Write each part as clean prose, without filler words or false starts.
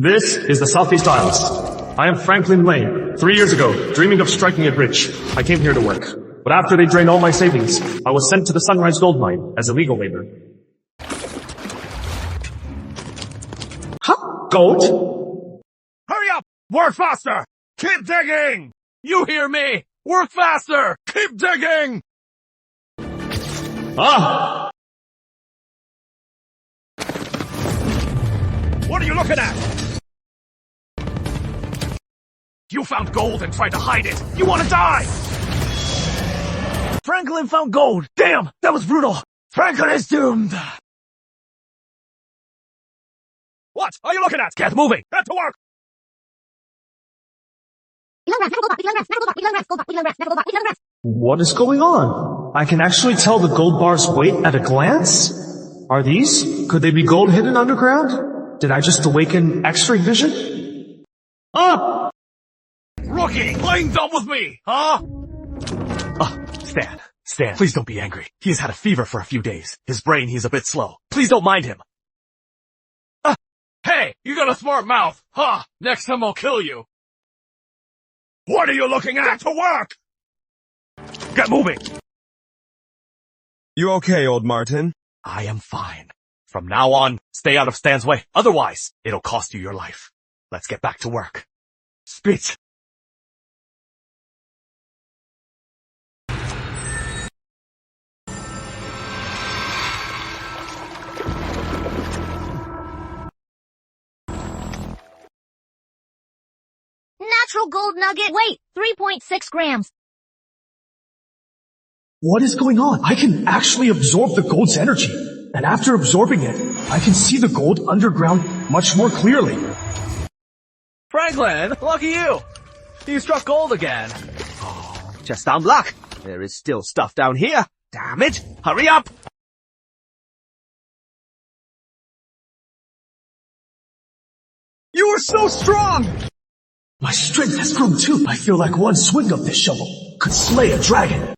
This is the Southeast Isles. I am Franklin Lane. 3 years ago, dreaming of striking it rich, I came here to work. But after they drained all my savings, I was sent to the Sunrise Gold Mine as illegal labor. Huh? Gold? Hurry up! Work faster! Keep digging! You hear me? Work faster! Keep digging! Ah! What are you looking at? You found gold and tried to hide it! You want to die! Franklin found gold! Damn! That was brutal! Franklin is doomed! What are you looking at? Get moving! Get to work! What is going on? I can actually tell the gold bar's weight at a glance? Are these? Could they be gold hidden underground? Did I just awaken X-ray vision? Ah! Rookie! Playing dumb with me, huh? Stan, please don't be angry. He has had a fever for a few days. His brain, he's a bit slow. Please don't mind him. Hey, you got a smart mouth, huh? Next time I'll kill you. What are you looking at? Get to work! Get moving! You okay, old Martin? I am fine. From now on, stay out of Stan's way. Otherwise, it'll cost you your life. Let's get back to work. Spitz! Natural gold nugget. Weight, 3.6 grams. What is going on? I can actually absorb the gold's energy. And after absorbing it, I can see the gold underground much more clearly. Franklin, lucky you! You struck gold again. Oh, just dumb luck. There is still stuff down here. Damn it! Hurry up! You are so strong! My strength has grown too. I feel like one swing of this shovel could slay a dragon.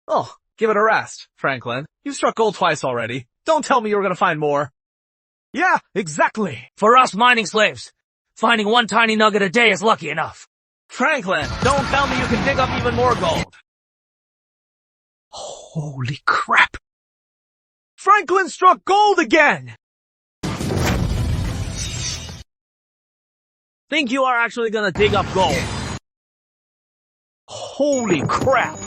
Oh, give it a rest, Franklin. You've struck gold twice already. Don't tell me you're gonna find more. Yeah, exactly. For us mining slaves, finding one tiny nugget a day is lucky enough. Franklin, don't tell me you can dig up even more gold. Holy crap! Franklin struck gold again! Think you are actually gonna dig up gold? Holy crap!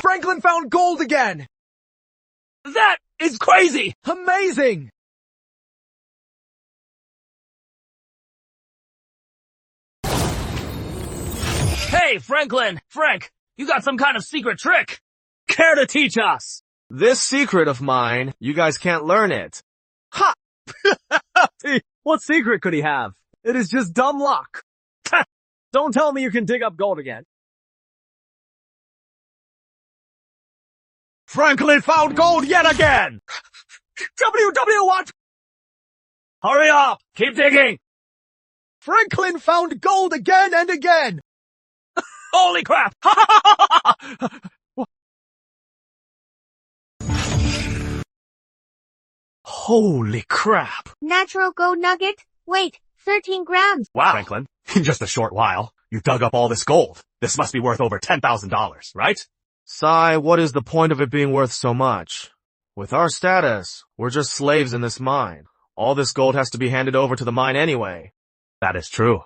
Franklin found gold again! That is crazy! Amazing! Hey, Franklin! Frank, you got some kind of secret trick! Care to teach us? This secret of mine, you guys can't learn it. Ha! What secret could he have? It is just dumb luck. Don't tell me you can dig up gold again. Franklin found gold yet again! what? Hurry up! Keep digging! Franklin found gold again and again! Holy crap! Holy crap! Natural gold nugget. Weight, 13 grams. Wow, Franklin, in just a short while, you dug up all this gold. This must be worth over $10,000, right? Sai, what is the point of it being worth so much? With our status, we're just slaves in this mine. All this gold has to be handed over to the mine anyway. That is true.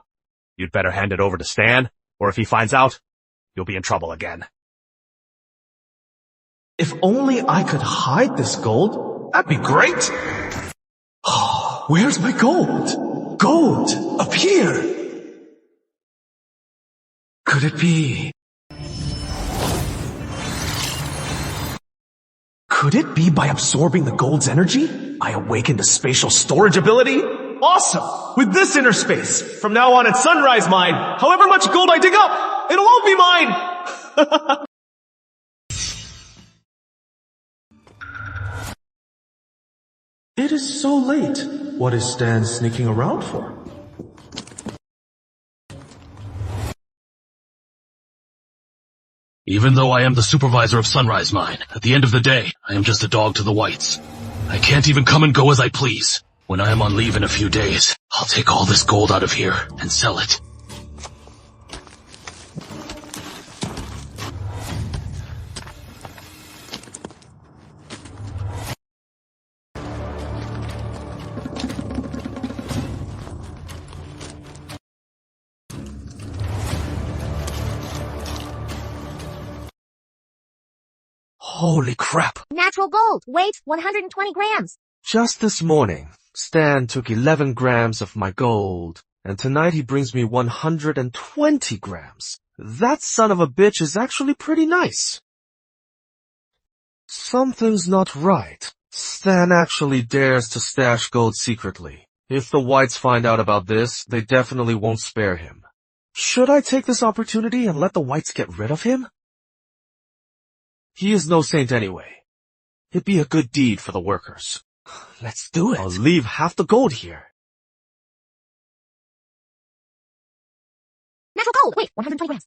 You'd better hand it over to Stan, or if he finds out, you'll be in trouble again. If only I could hide this gold, that'd be great. Where's my gold? Gold! Up here! Could it be? Could it be by absorbing the gold's energy, I awakened a spatial storage ability? Awesome! With this inner space, from now on at Sunrise Mine, however much gold I dig up, it'll all be mine! It is so late. What is Stan sneaking around for? Even though I am the supervisor of Sunrise Mine, at the end of the day, I am just a dog to the whites. I can't even come and go as I please. When I am on leave in a few days, I'll take all this gold out of here and sell it. Holy crap. Natural gold. Weight 120 grams. Just this morning, Stan took 11 grams of my gold, and tonight he brings me 120 grams. That son of a bitch is actually pretty nice. Something's not right. Stan actually dares to stash gold secretly. If the whites find out about this, they definitely won't spare him. Should I take this opportunity and let the whites get rid of him? He is no saint anyway. It'd be a good deed for the workers. Let's do it. I'll leave half the gold here. Natural gold. Weight 120 grams.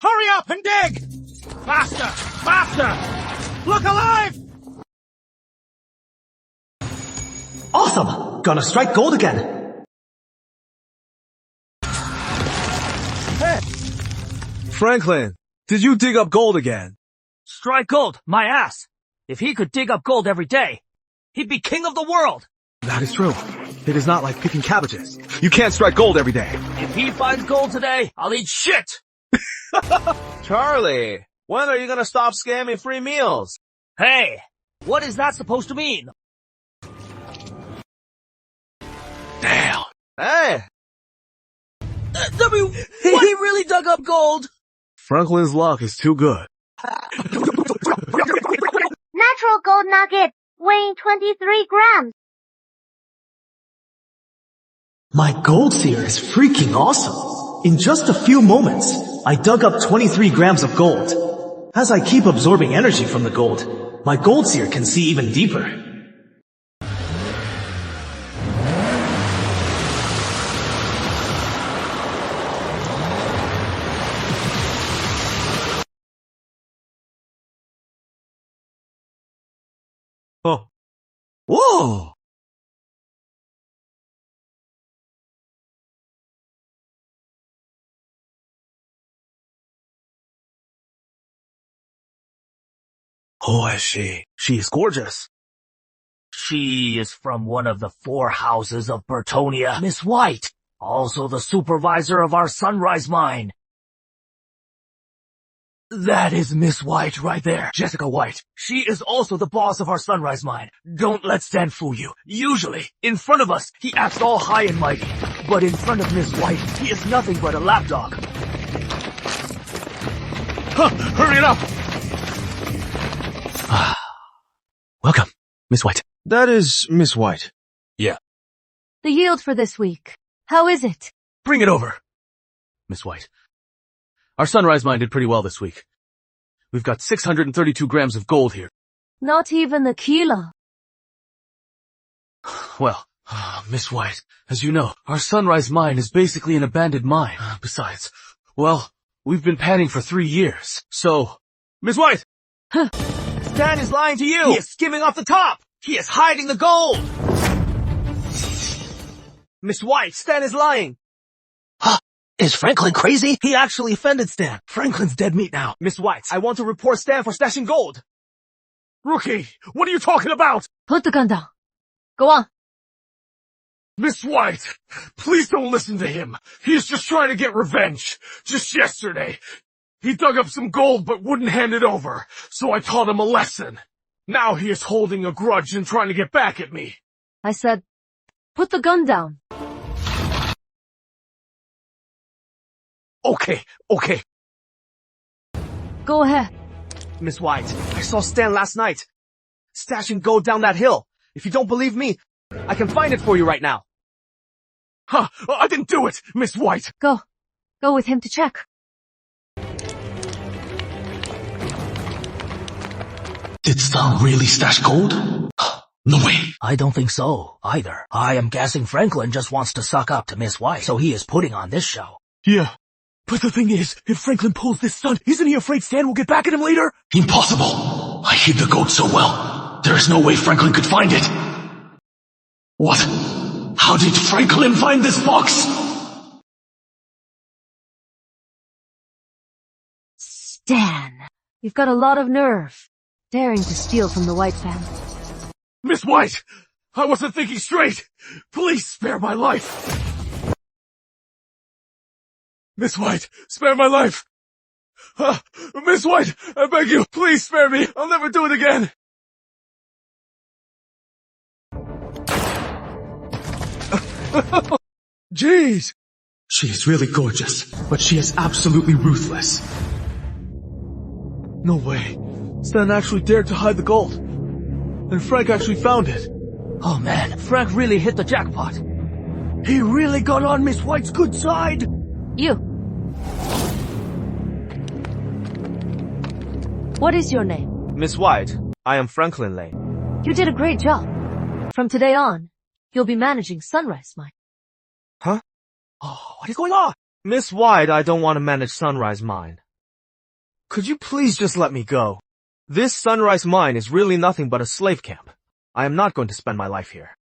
Hurry up and dig! Faster! Faster! Look alive! Awesome! Gonna strike gold again. Hey! Franklin, did you dig up gold again? Strike gold, my ass. If he could dig up gold every day, he'd be king of the world. That is true. It is not like picking cabbages. You can't strike gold every day. If he finds gold today, I'll eat shit. Charlie, when are you gonna stop scamming free meals? Hey, what is that supposed to mean? Damn. Hey! He really dug up gold. Franklin's luck is too good. Natural gold nugget. Weighing 23 grams. My gold seer is freaking awesome. In just a few moments, I dug up 23 grams of gold. As I keep absorbing energy from the gold, my gold seer can see even deeper. Oh. Whoa! Who is she? She is gorgeous. She is from one of the 4 houses of Bertonia. Miss White, also the supervisor of our Sunrise Mine. That is Miss White right there, Jessica White. She is also the boss of our Sunrise Mine. Don't let Stan fool you. Usually, in front of us, he acts all high and mighty. But in front of Miss White, he is nothing but a lapdog. Hurry it up! Welcome, Miss White. That is Miss White. Yeah. The yield for this week. How is it? Bring it over. Miss White. Our Sunrise Mine did pretty well this week. We've got 632 grams of gold here. Not even a kilo. Well, Miss White, as you know, our Sunrise Mine is basically an abandoned mine. Besides, well, we've been panning for 3 years. So, Miss White! Stan is lying to you! He is skimming off the top! He is hiding the gold! Miss White, Stan is lying! Is Franklin crazy? He actually offended Stan. Franklin's dead meat now. Miss White, I want to report Stan for stashing gold. Rookie, what are you talking about? Put the gun down. Go on. Miss White, please don't listen to him. He's just trying to get revenge. Just yesterday, he dug up some gold but wouldn't hand it over, so I taught him a lesson. Now he is holding a grudge and trying to get back at me. I said, put the gun down. Okay. Go ahead. Miss White, I saw Stan last night. Stashing gold down that hill. If you don't believe me, I can find it for you right now. I didn't do it, Miss White. Go. Go with him to check. Did Stan really stash gold? No way. I don't think so, either. I am guessing Franklin just wants to suck up to Miss White, so he is putting on this show. Yeah. But the thing is, if Franklin pulls this stunt, isn't he afraid Stan will get back at him later? Impossible. I hid the gold so well. There is no way Franklin could find it. What? How did Franklin find this box? Stan, you've got a lot of nerve. Daring to steal from the White family. Miss White! I wasn't thinking straight! Please spare my life! Miss White, spare my life! Miss White, I beg you, please spare me! I'll never do it again! Jeez! She is really gorgeous, but she is absolutely ruthless. No way. Stan actually dared to hide the gold. And Frank actually found it. Oh man, Frank really hit the jackpot. He really got on Miss White's good side. You. What is your name? Miss White, I am Franklin Lane. You did a great job. From today on, you'll be managing Sunrise Mine. Huh? Oh, what is going on? Miss White, I don't want to manage Sunrise Mine. Could you please just let me go? This Sunrise Mine is really nothing but a slave camp. I am not going to spend my life here.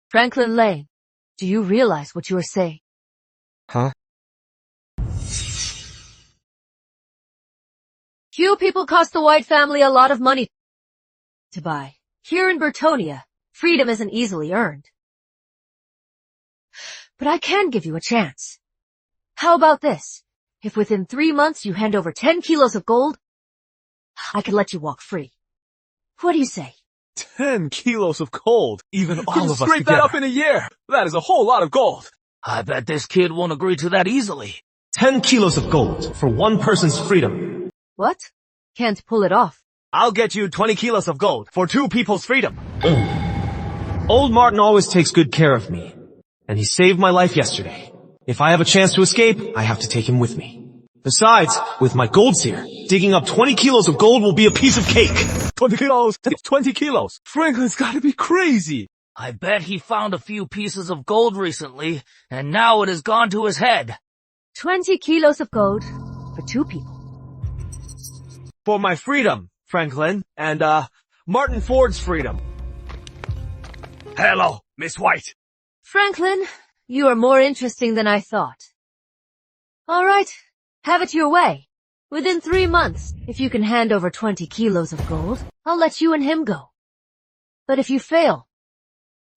Franklin Lane, do you realize what you are saying? Huh? Few people cost the White family a lot of money to buy. Here in Bertonia, freedom isn't easily earned. But I can give you a chance. How about this? If within 3 months you hand over 10 kilos of gold, I could let you walk free. What do you say? 10 kilos of gold. Even all of us Scrape together. that up in a year. That is a whole lot of gold. I bet this kid won't agree to that easily. 10 kilos of gold for one person's freedom. What? Can't pull it off. I'll get you 20 kilos of gold for 2 people's freedom. Old Martin always takes good care of me, and he saved my life yesterday. If I have a chance to escape, I have to take him with me. Besides, with my gold seer, digging up 20 kilos of gold will be a piece of cake. 20 kilos. 20 kilos. Franklin's gotta be crazy. I bet he found a few pieces of gold recently, and now it has gone to his head. 20 kilos of gold for 2 people. For my freedom, Franklin, and, Martin Ford's freedom. Hello, Miss White. Franklin, you are more interesting than I thought. All right, have it your way. Within 3 months, if you can hand over 20 kilos of gold, I'll let you and him go. But if you fail,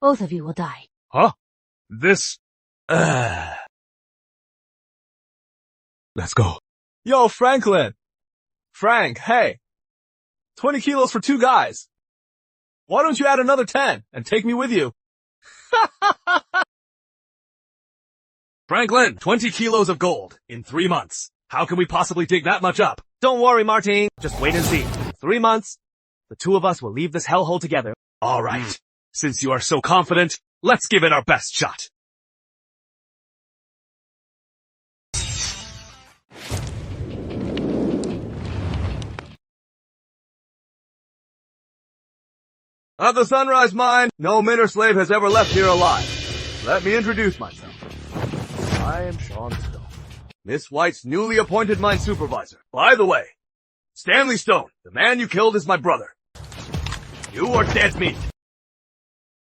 both of you will die. Huh? This... Let's go. Yo, Franklin. Frank, hey. 20 kilos for 2 guys. Why don't you add another 10 and take me with you? Franklin, 20 kilos of gold in 3 months. How can we possibly dig that much up? Don't worry, Martin. Just wait and see. In 3 months, the 2 of us will leave this hellhole together. All right. Since you are so confident, let's give it our best shot. At the Sunrise Mine, no minor slave has ever left here alive. Let me introduce myself. I am Sean Stone, Miss White's newly appointed mine supervisor. By the way, Stanley Stone, the man you killed, is my brother. You are dead meat.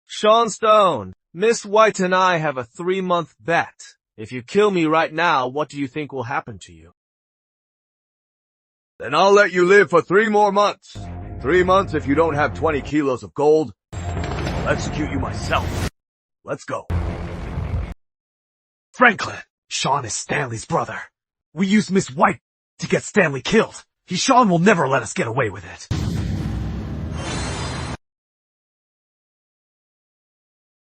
Sean Stone, Miss White and I have a 3-month bet. If you kill me right now, what do you think will happen to you? Then I'll let you live for 3 more months. In 3 months, if you don't have 20 kilos of gold, I'll execute you myself. Let's go. Franklin, Sean is Stanley's brother. We used Miss White to get Stanley killed. Sean will never let us get away with it.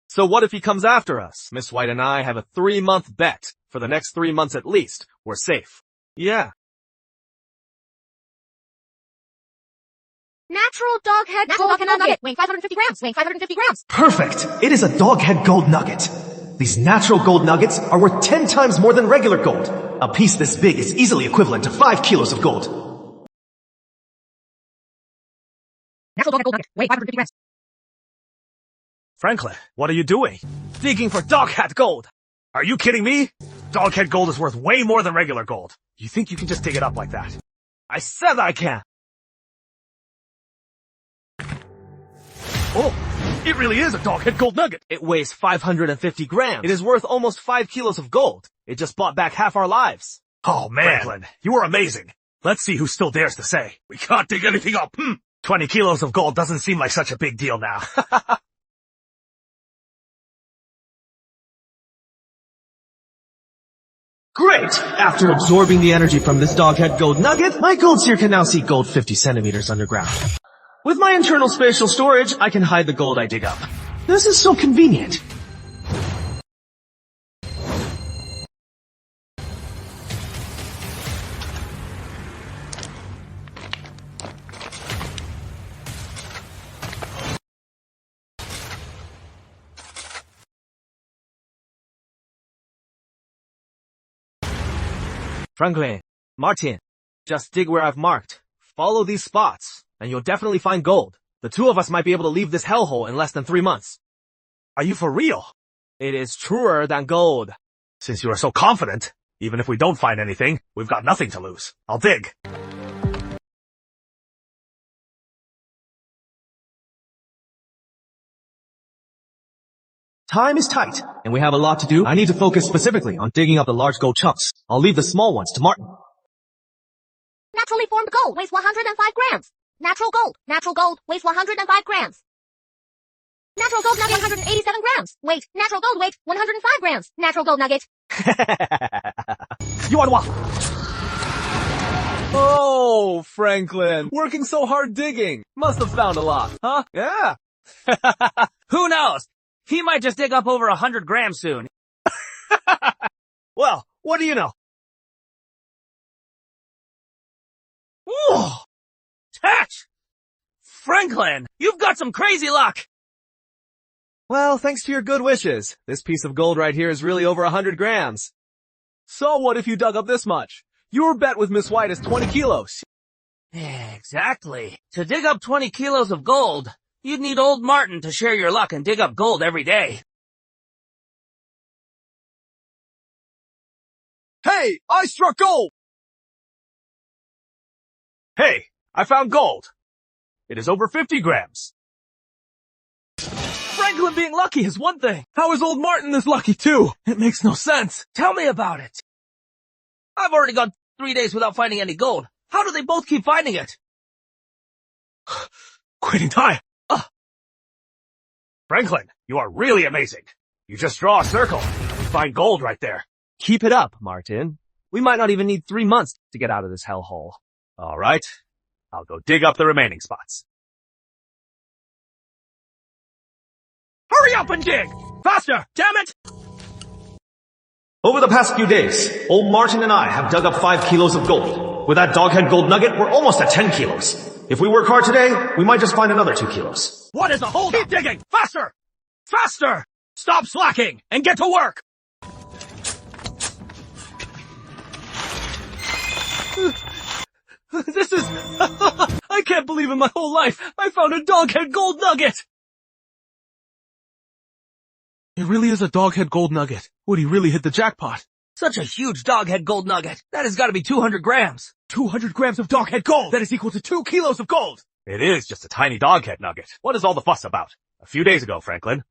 So what if he comes after us? Miss White and I have a 3-month bet. For the next 3 months at least, we're safe. Yeah. Natural dog head gold nugget, weighing 550 grams, weighing 550 grams. Perfect! It is a doghead gold nugget. These natural gold nuggets are worth 10 times more than regular gold. A piece this big is easily equivalent to 5 kilos of gold. Natural dog head gold nugget, weighing 550 grams. Franklin, what are you doing? Digging for doghead gold. Are you kidding me? Doghead gold is worth way more than regular gold. You think you can just dig it up like that? I said I can. Oh, It really is a doghead gold nugget. It weighs 550 grams. It is worth almost 5 kilos of gold. It just bought back half our lives. Oh man, Franklin, you are amazing. Let's see who still dares to say, we can't dig anything up. 20 kilos of gold doesn't seem like such a big deal now. Great! After absorbing the energy from this doghead gold nugget, my gold seer can now see gold 50 centimeters underground. With my internal spatial storage, I can hide the gold I dig up. This is so convenient. Franklin, Martin, just dig where I've marked. Follow these spots, and you'll definitely find gold. The two of us might be able to leave this hellhole in less than 3 months. Are you for real? It is truer than gold. Since you are so confident, even if we don't find anything, we've got nothing to lose. I'll dig. Time is tight, and we have a lot to do. I need to focus specifically on digging up the large gold chunks. I'll leave the small ones to Martin. Naturally formed gold weighs 105 grams. Natural gold weighs 105 grams. Natural gold nugget 187 grams. Wait, natural gold weight 105 grams. Natural gold nugget. You want what? Oh, Franklin, working so hard digging. Must have found a lot, huh? Yeah. Who knows? He might just dig up over 100 grams soon. Well, what do you know? Whoa! Touch! Franklin, you've got some crazy luck! Well, thanks to your good wishes, this piece of gold right here is really over 100 grams. So what if you dug up this much? Your bet with Miss White is 20 kilos. Exactly. To dig up 20 kilos of gold, you'd need old Martin to share your luck and dig up gold every day. Hey, I struck gold! Hey, I found gold. It is over 50 grams. Franklin being lucky is one thing. How is old Martin this lucky too? It makes no sense. Tell me about it. I've already gone 3 days without finding any gold. How do they both keep finding it? Quitting time. Franklin, you are really amazing. You just draw a circle and find gold right there. Keep it up, Martin. We might not even need 3 months to get out of this hellhole. All right, I'll go dig up the remaining spots. Hurry up and dig! Faster, damn it! Over the past few days, old Martin and I have dug up 5 kilos of gold. With that doghead gold nugget, we're almost at 10 kilos. If we work hard today, we might just find another 2 kilos. What is the hold? Keep digging! Faster! Faster! Stop slacking and get to work! This is... I can't believe in my whole life I found a doghead gold nugget! It really is a doghead gold nugget. Would he really hit the jackpot? Such a huge doghead gold nugget. That has got to be 200 grams. 200 grams of doghead gold! That is equal to 2 kilos of gold! It is just a tiny doghead nugget. What is all the fuss about? A few days ago, Franklin.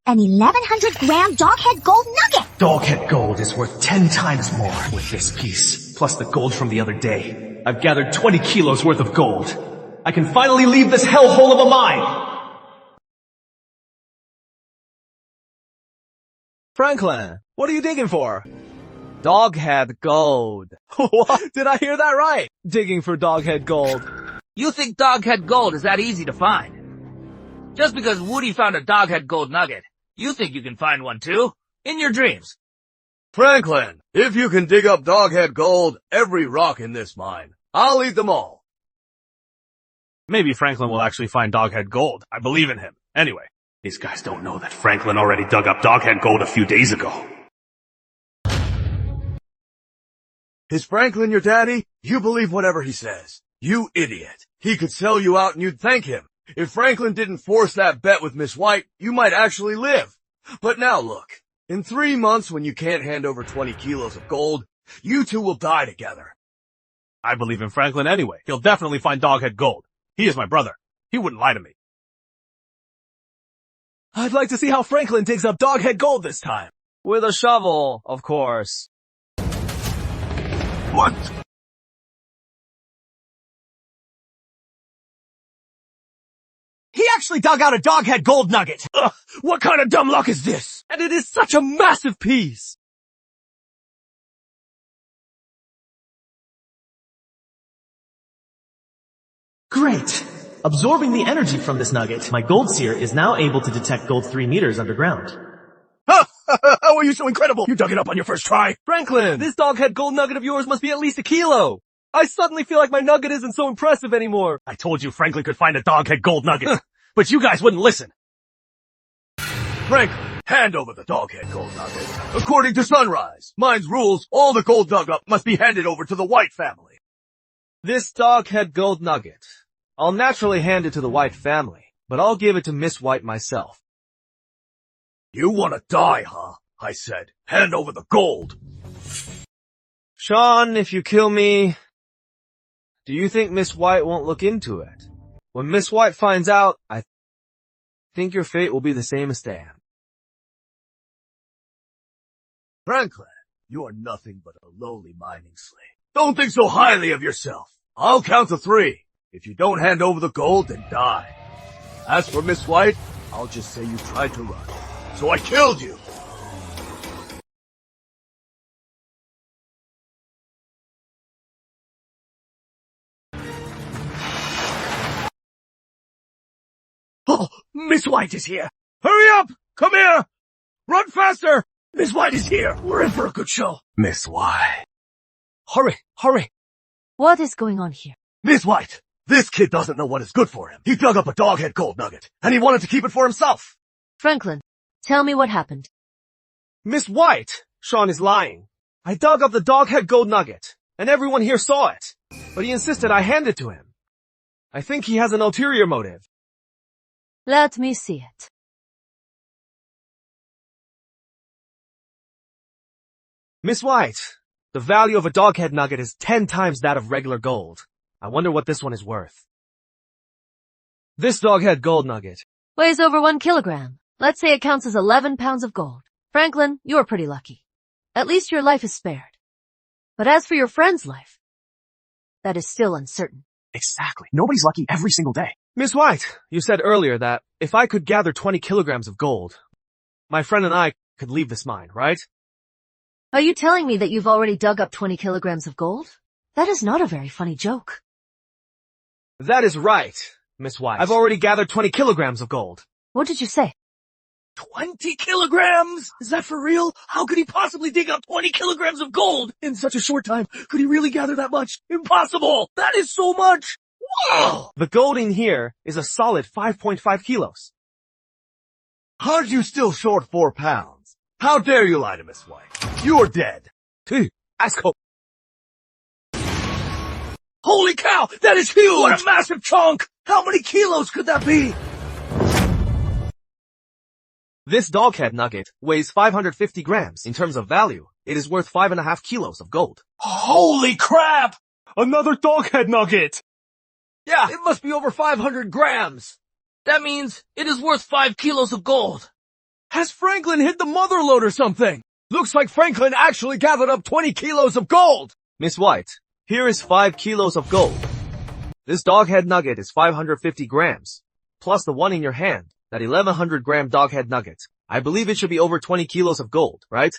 An 1100 gram doghead gold nugget. Doghead gold is worth 10 times more with this piece, plus the gold from the other day. I've gathered 20 kilos worth of gold. I can finally leave this hellhole of a mine! Franklin, what are you digging for? Doghead gold. What? Did I hear that right? Digging for doghead gold. You think doghead gold is that easy to find? Just because Woody found a doghead gold nugget, you think you can find one too? In your dreams. Franklin, if you can dig up doghead gold, every rock in this mine, I'll eat them all. Maybe Franklin will actually find doghead gold. I believe in him. Anyway, these guys don't know that Franklin already dug up doghead gold a few days ago. Is Franklin your daddy? You believe whatever he says. You idiot. He could sell you out and you'd thank him. If Franklin didn't force that bet with Miss White, you might actually live. But now look, in 3 months when you can't hand over 20 kilos of gold, you two will die together. I believe in Franklin anyway. He'll definitely find Doghead Gold. He is my brother. He wouldn't lie to me. I'd like to see how Franklin digs up Doghead Gold this time. With a shovel, of course. What? He actually dug out a Doghead Gold nugget! Ugh, what kind of dumb luck is this? And it is such a massive piece! Great! Absorbing the energy from this nugget, my gold seer is now able to detect gold 3 meters underground. How are you so incredible? You dug it up on your first try. Franklin, this Doghead Gold nugget of yours must be at least 1 kilo! I suddenly feel like my nugget isn't so impressive anymore. I told you Franklin could find a Doghead Gold nugget, but you guys wouldn't listen. Franklin, hand over the Doghead Gold nugget. According to Sunrise, mine's rules, all the gold dug up must be handed over to the White family. This Doghead Gold nugget. I'll naturally hand it to the White family, but I'll give it to Miss White myself. You wanna die, huh? I said, hand over the gold. Sean, if you kill me, do you think Miss White won't look into it? When Miss White finds out, I think your fate will be the same as Dan. Franklin, you are nothing but a lowly mining slave. Don't think so highly of yourself. I'll count to 3. If you don't hand over the gold, then die. As for Miss White, I'll just say you tried to run. So I killed you. Oh, Miss White is here. Hurry up! Come here! Run faster! Miss White is here. We're in for a good show. Miss White. Hurry, hurry! What is going on here? Miss White, this kid doesn't know what is good for him. He dug up a Doghead Gold nugget, and he wanted to keep it for himself. Franklin, tell me what happened. Miss White! Sean is lying. I dug up the Doghead Gold nugget, and everyone here saw it. But he insisted I hand it to him. I think he has an ulterior motive. Let me see it. Miss White, the value of a Doghead nugget is 10 times that of regular gold. I wonder what this one is worth. This Doghead Gold nugget. Weighs over 1 kilogram. Let's say it counts as 11 pounds of gold. Franklin, you're pretty lucky. At least your life is spared. But as for your friend's life, that is still uncertain. Exactly. Nobody's lucky every single day. Miss White, you said earlier that if I could gather 20 kilograms of gold, my friend and I could leave this mine, right? Are you telling me that you've already dug up 20 kilograms of gold? That is not a very funny joke. That is right, Miss White. I've already gathered 20 kilograms of gold. What did you say? 20 kilograms? Is that for real? How could he possibly dig up 20 kilograms of gold in such a short time? Could he really gather that much? Impossible! That is so much! Wow! The gold in here is a solid 5.5 kilos. Aren't you still short 4 pounds? How dare you lie to Miss White? You're dead. Asshole. Holy cow! That is huge! What a massive chunk! How many kilos could that be? This Doghead nugget weighs 550 grams. In terms of value, it is worth 5.5 kilos of gold. Holy crap! Another Doghead nugget! Yeah, it must be over 500 grams. That means it is worth 5 kilos of gold. Has Franklin hit the mother lode or something? Looks like Franklin actually gathered up 20 kilos of gold. Miss White, here is 5 kilos of gold. This Doghead nugget is 550 grams, plus the one in your hand, that 1100 gram Doghead nugget. I believe it should be over 20 kilos of gold, right?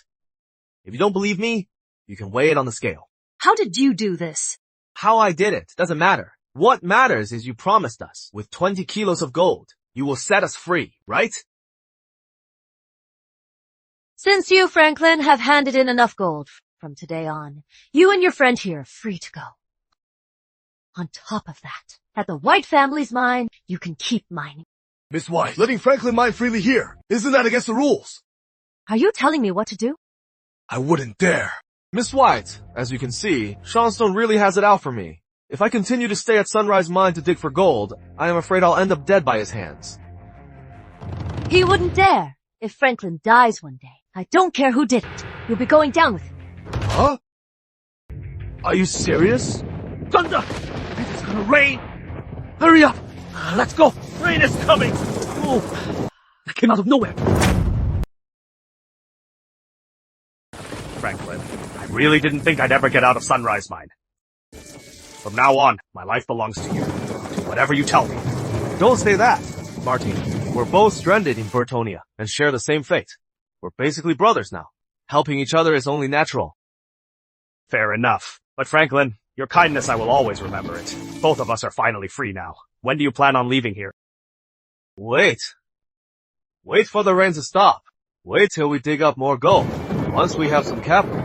If you don't believe me, you can weigh it on the scale. How did you do this? How I did it doesn't matter. What matters is you promised us, with 20 kilos of gold, you will set us free, right? Since you, Franklin, have handed in enough gold, from today on, you and your friend here are free to go. On top of that, at the White family's mine, you can keep mining. Miss White, letting Franklin mine freely here, isn't that against the rules? Are you telling me what to do? I wouldn't dare. Miss White, as you can see, Seanstone really has it out for me. If I continue to stay at Sunrise Mine to dig for gold, I am afraid I'll end up dead by his hands. He wouldn't dare. If Franklin dies one day, I don't care who did it. You'll be going down with him. Huh? Are you serious? thunder! It is gonna rain! Hurry up! Let's go! Rain is coming! Oh, that came out of nowhere. Franklin, I really didn't think I'd ever get out of Sunrise Mine. From now on, my life belongs to you. Do whatever you tell me. Don't say that, Martin. We're both stranded in Bertonia and share the same fate. We're basically brothers now. Helping each other is only natural. Fair enough. But Franklin, your kindness, I will always remember it. Both of us are finally free now. When do you plan on leaving here? Wait. Wait for the rain to stop. Wait till we dig up more gold. Once we have some capital,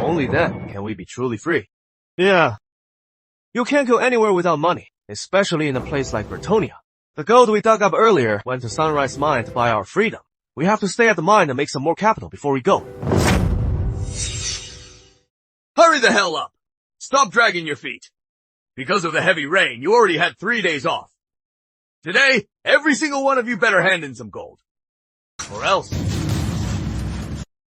only then can we be truly free. Yeah. You can't go anywhere without money, especially in a place like Bertonia. The gold we dug up earlier went to Sunrise Mine to buy our freedom. We have to stay at the mine and make some more capital before we go. Hurry the hell up! Stop dragging your feet. Because of the heavy rain, you already had 3 days off. Today, every single one of you better hand in some gold. Or else...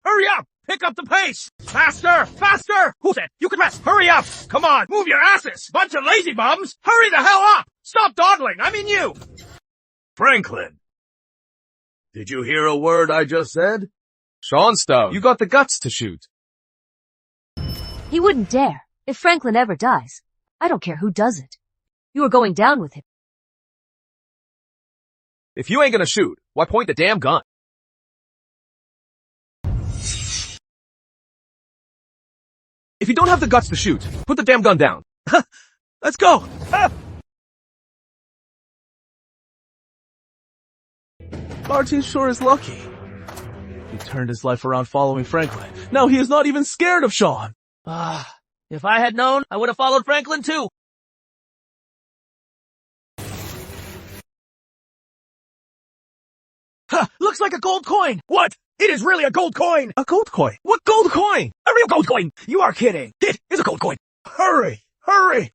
Hurry up! Pick up the pace! Faster! Faster! Who said you could rest? Hurry up! Come on, move your asses! Bunch of lazy bums! Hurry the hell up! Stop dawdling! I mean you! Franklin. Did you hear a word I just said? Seanstone, you got the guts to shoot. He wouldn't dare. If Franklin ever dies, I don't care who does it. You are going down with him. If you ain't gonna shoot, why point the damn gun? If you don't have the guts to shoot, put the damn gun down. Let's go! Martin sure is lucky. He turned his life around following Franklin. Now he is not even scared of Sean. If I had known, I would have followed Franklin too. Ha! Looks like a gold coin! What? It is really a gold coin! A gold coin? What gold coin? A real gold coin! You are kidding! It is a gold coin! Hurry! Hurry!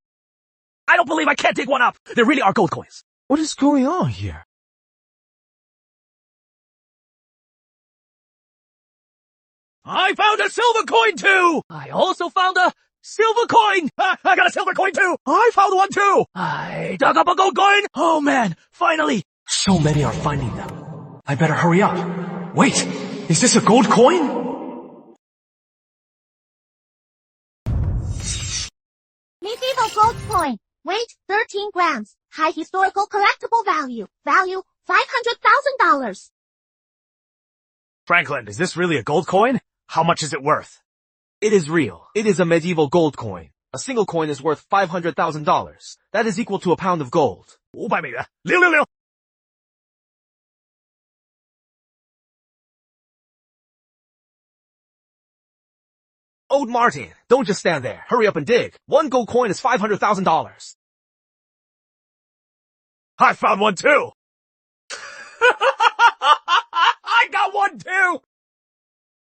I don't believe I can't dig one up! There really are gold coins! What is going on here? I found a silver coin too! I also found a silver coin! I got a silver coin too! I found one too! I dug up a gold coin! Oh man, finally! So many are finding them. I better hurry up. Wait, is this a gold coin? Medieval gold coin. Weight 13 grams. High historical collectible value. Value $500,000. Franklin, is this really a gold coin? How much is it worth? It is real. It is a medieval gold coin. A single coin is worth $500,000. That is equal to a pound of gold. 500美元，666。Old Martin, don't just stand there. Hurry up and dig. One gold coin is $500,000. I found one too! I got one too!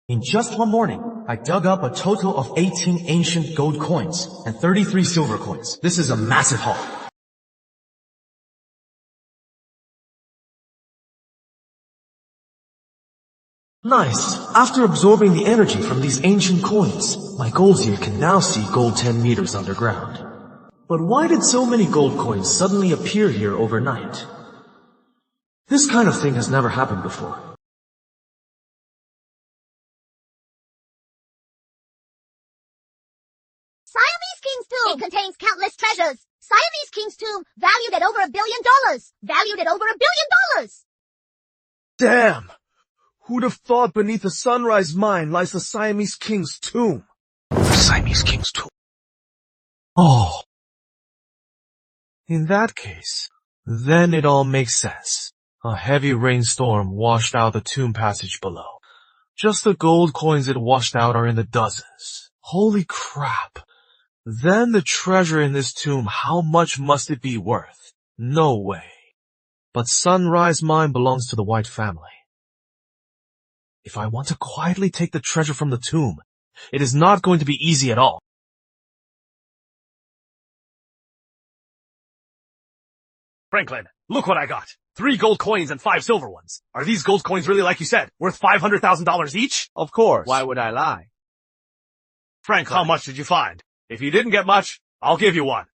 In just one morning, I dug up a total of 18 ancient gold coins and 33 silver coins. This is a massive haul. Nice. After absorbing the energy from these ancient coins, my gold here can now see gold 10 meters underground. But why did so many gold coins suddenly appear here overnight? This kind of thing has never happened before. Siamese King's Tomb. It contains countless treasures. Siamese King's Tomb, valued at over $1 billion. Valued at over $1 billion. Damn! Who'd have thought beneath the Sunrise Mine lies the Siamese King's tomb? The Siamese King's tomb. Oh. In that case, then it all makes sense. A heavy rainstorm washed out the tomb passage below. Just the gold coins it washed out are in the dozens. Holy crap. Then the treasure in this tomb, how much must it be worth? No way. But Sunrise Mine belongs to the White family. If I want to quietly take the treasure from the tomb, it is not going to be easy at all. Franklin, look what I got. 3 gold coins and 5 silver ones. Are these gold coins really, like you said, worth $500,000 each? Of course. Why would I lie? Franklin, how much did you find? If you didn't get much, I'll give you one.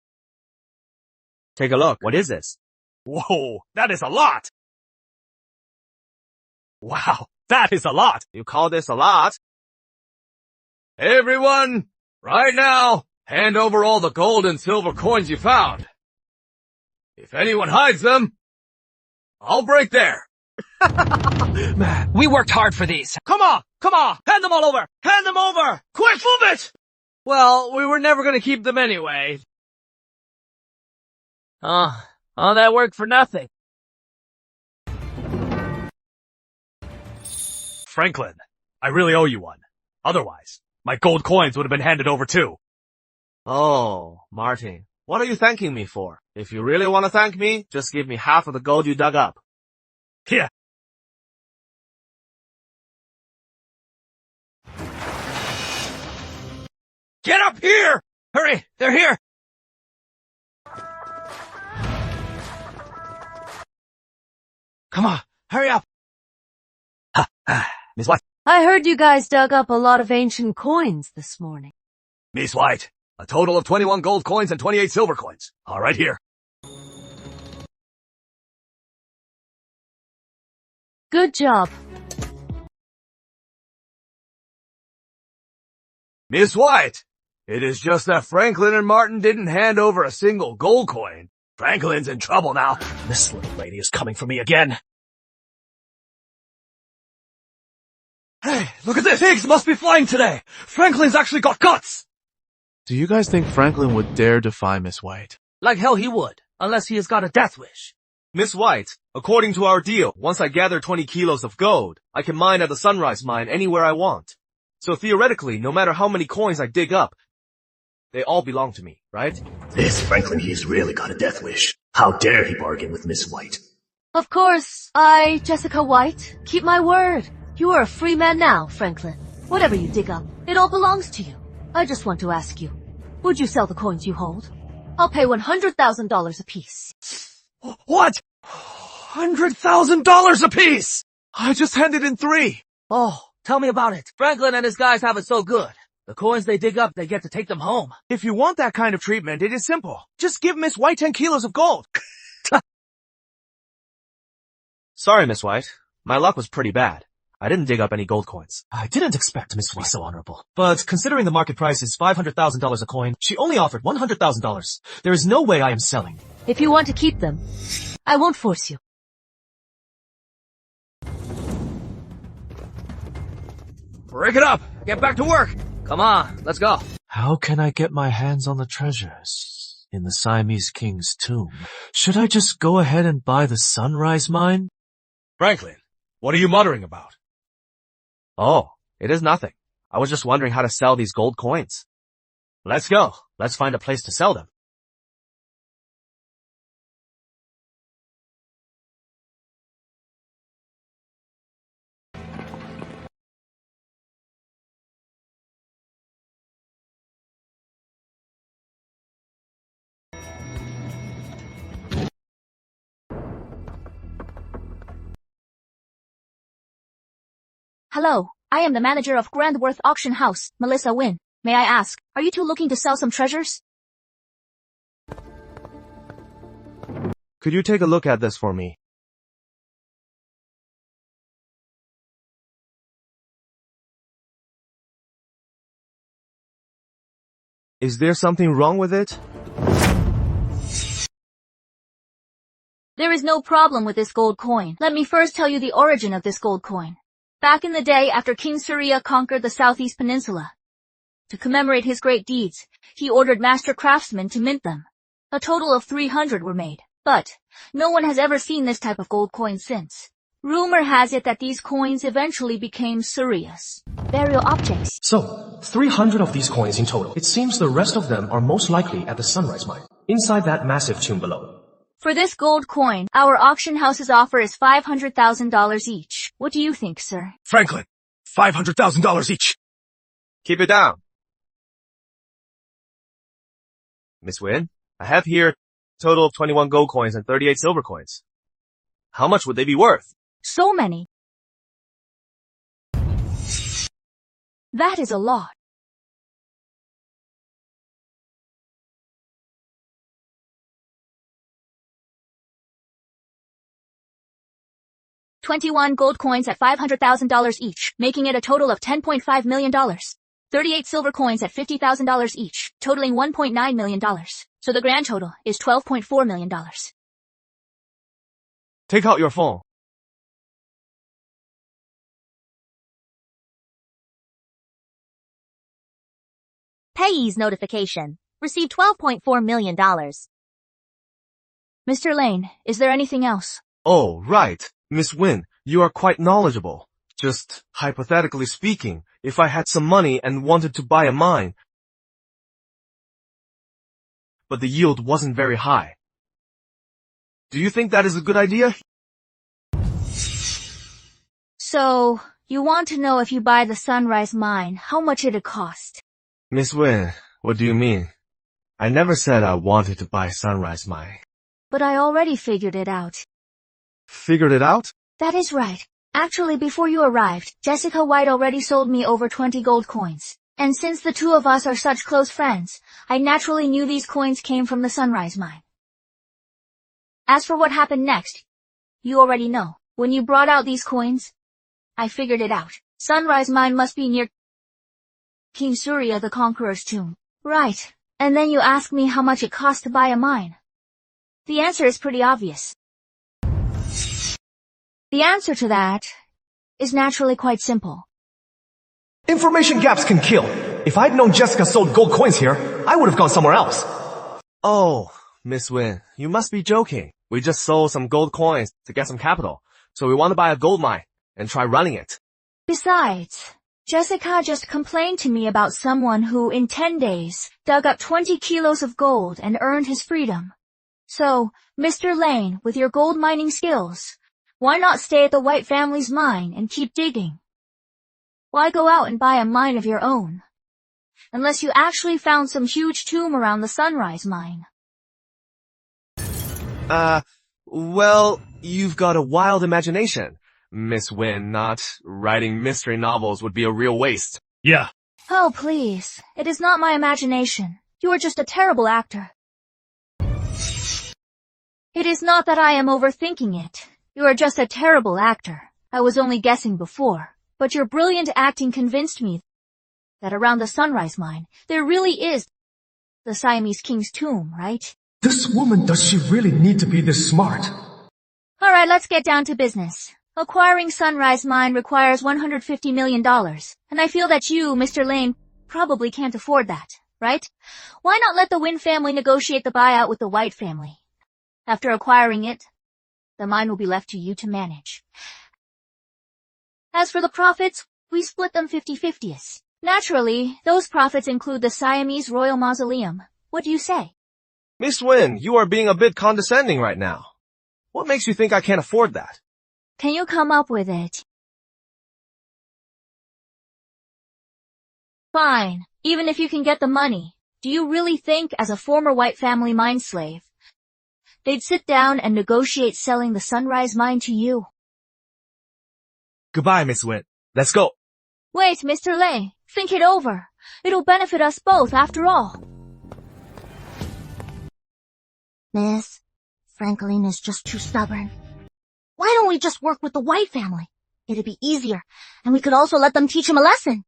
Take a look. What is this? Whoa, that is a lot. Wow, that is a lot. You call this a lot? Everyone, right now, hand over all the gold and silver coins you found. If anyone hides them, I'll break there. Man, we worked hard for these. Come on, hand them all over. Hand them over. Quick, move it. Well, we were never gonna keep them anyway. Oh, all that work for nothing. Franklin, I really owe you one. Otherwise, my gold coins would have been handed over too. Oh, Martin, what are you thanking me for? If you really want to thank me, just give me half of the gold you dug up. Here. Get up here! Hurry, they're here. Come on, hurry up. Miss White. I heard you guys dug up a lot of ancient coins this morning. Miss White. A total of 21 gold coins and 28 silver coins. All right here. Good job. Miss White. It is just that Franklin and Martin didn't hand over a single gold coin. Franklin's in trouble now. This little lady is coming for me again. Hey, look at this! Pigs must be flying today! Franklin's actually got guts! Do you guys think Franklin would dare defy Miss White? Like hell he would, unless he has got a death wish. Miss White, according to our deal, once I gather 20 kilos of gold, I can mine at the Sunrise Mine anywhere I want. So theoretically, no matter how many coins I dig up, they all belong to me, right? This Franklin, he's really got a death wish. How dare he bargain with Miss White? Of course, I, Jessica White, keep my word. You are a free man now, Franklin. Whatever you dig up, it all belongs to you. I just want to ask you, would you sell the coins you hold? I'll pay $100,000 apiece. What? $100,000 apiece! I just handed in 3. Oh, tell me about it. Franklin and his guys have it so good. The coins they dig up, they get to take them home. If you want that kind of treatment, it is simple. Just give Miss White 10 kilos of gold. Sorry, Miss White. My luck was pretty bad. I didn't dig up any gold coins. I didn't expect Miss to be so honorable. But considering the market price is $500,000 a coin, she only offered $100,000. There is no way I am selling. If you want to keep them, I won't force you. Break it up! Get back to work! Come on, let's go. How can I get my hands on the treasures in the Siamese King's tomb? Should I just go ahead and buy the Sunrise Mine? Franklin, what are you muttering about? Oh, it is nothing. I was just wondering how to sell these gold coins. Let's go. Let's find a place to sell them. Hello, I am the manager of Grandworth Auction House, Melissa Wynn. May I ask, are you two looking to sell some treasures? Could you take a look at this for me? Is there something wrong with it? There is no problem with this gold coin. Let me first tell you the origin of this gold coin. Back in the day after King Surya conquered the Southeast Peninsula, to commemorate his great deeds, he ordered master craftsmen to mint them. A total of 300 were made, but no one has ever seen this type of gold coin since. Rumor has it that these coins eventually became Suryas, burial objects. So, 300 of these coins in total. It seems the rest of them are most likely at the Sunrise Mine, inside that massive tomb below. For this gold coin, our auction house's offer is $500,000 each. What do you think, sir? Franklin, $500,000 each. Keep it down. Miss Wynn, I have here a total of 21 gold coins and 38 silver coins. How much would they be worth? So many. That is a lot. 21 gold coins at $500,000 each, making it a total of $10.5 million. 38 silver coins at $50,000 each, totaling $1.9 million. So the grand total is $12.4 million. Take out your phone. Payee's notification. Received $12.4 million. Mr. Lane, is there anything else? Oh, right. Miss Wynn, you are quite knowledgeable. Just hypothetically speaking, if I had some money and wanted to buy a mine, but the yield wasn't very high, do you think that is a good idea? So, you want to know if you buy the Sunrise Mine, how much it'd cost? Miss Wynn, what do you mean? I never said I wanted to buy Sunrise Mine. But I already figured it out. Figured it out? That is right. Actually, before you arrived, Jessica White already sold me over 20 gold coins. And since the two of us are such close friends, I naturally knew these coins came from the Sunrise Mine. As for what happened next, you already know. When you brought out these coins, I figured it out. Sunrise Mine must be near King Surya the Conqueror's tomb. Right. And then you ask me how much it cost to buy a mine. The answer is pretty obvious. The answer to that is naturally quite simple. Information gaps can kill. If I'd known Jessica sold gold coins here, I would have gone somewhere else. Oh, Miss Wynn, you must be joking. We just sold some gold coins to get some capital, so we want to buy a gold mine and try running it. Besides, Jessica just complained to me about someone who, in 10 days, dug up 20 kilos of gold and earned his freedom. So, Mr. Lane, with your gold mining skills, why not stay at the White family's mine and keep digging? Why go out and buy a mine of your own? Unless you actually found some huge tomb around the Sunrise Mine. Well, you've got a wild imagination, Miss Wynn. Not writing mystery novels would be a real waste. Yeah. Oh, please. It is not my imagination. You are just a terrible actor. It is not that I am overthinking it. You are just a terrible actor. I was only guessing before, but your brilliant acting convinced me that around the Sunrise Mine, there really is the Siamese King's tomb, right? This woman, does she really need to be this smart? Alright, let's get down to business. Acquiring Sunrise Mine requires $150 million, and I feel that you, Mr. Lane, probably can't afford that, right? Why not let the Wynn family negotiate the buyout with the White family? After acquiring it, the mine will be left to you to manage. As for the profits, we split them 50-50. Naturally, those profits include the Siamese Royal Mausoleum. What do you say? Miss Wynn, you are being a bit condescending right now. What makes you think I can't afford that? Can you come up with it? Fine, even if you can get the money. Do you really think, as a former White family mine slave, they'd sit down and negotiate selling the Sunrise Mine to you? Goodbye, Miss Wynn. Let's go. Wait, Mr. Lane, think it over. It'll benefit us both, after all. Miss, Franklin is just too stubborn. Why don't we just work with the White family? It'd be easier, and we could also let them teach him a lesson.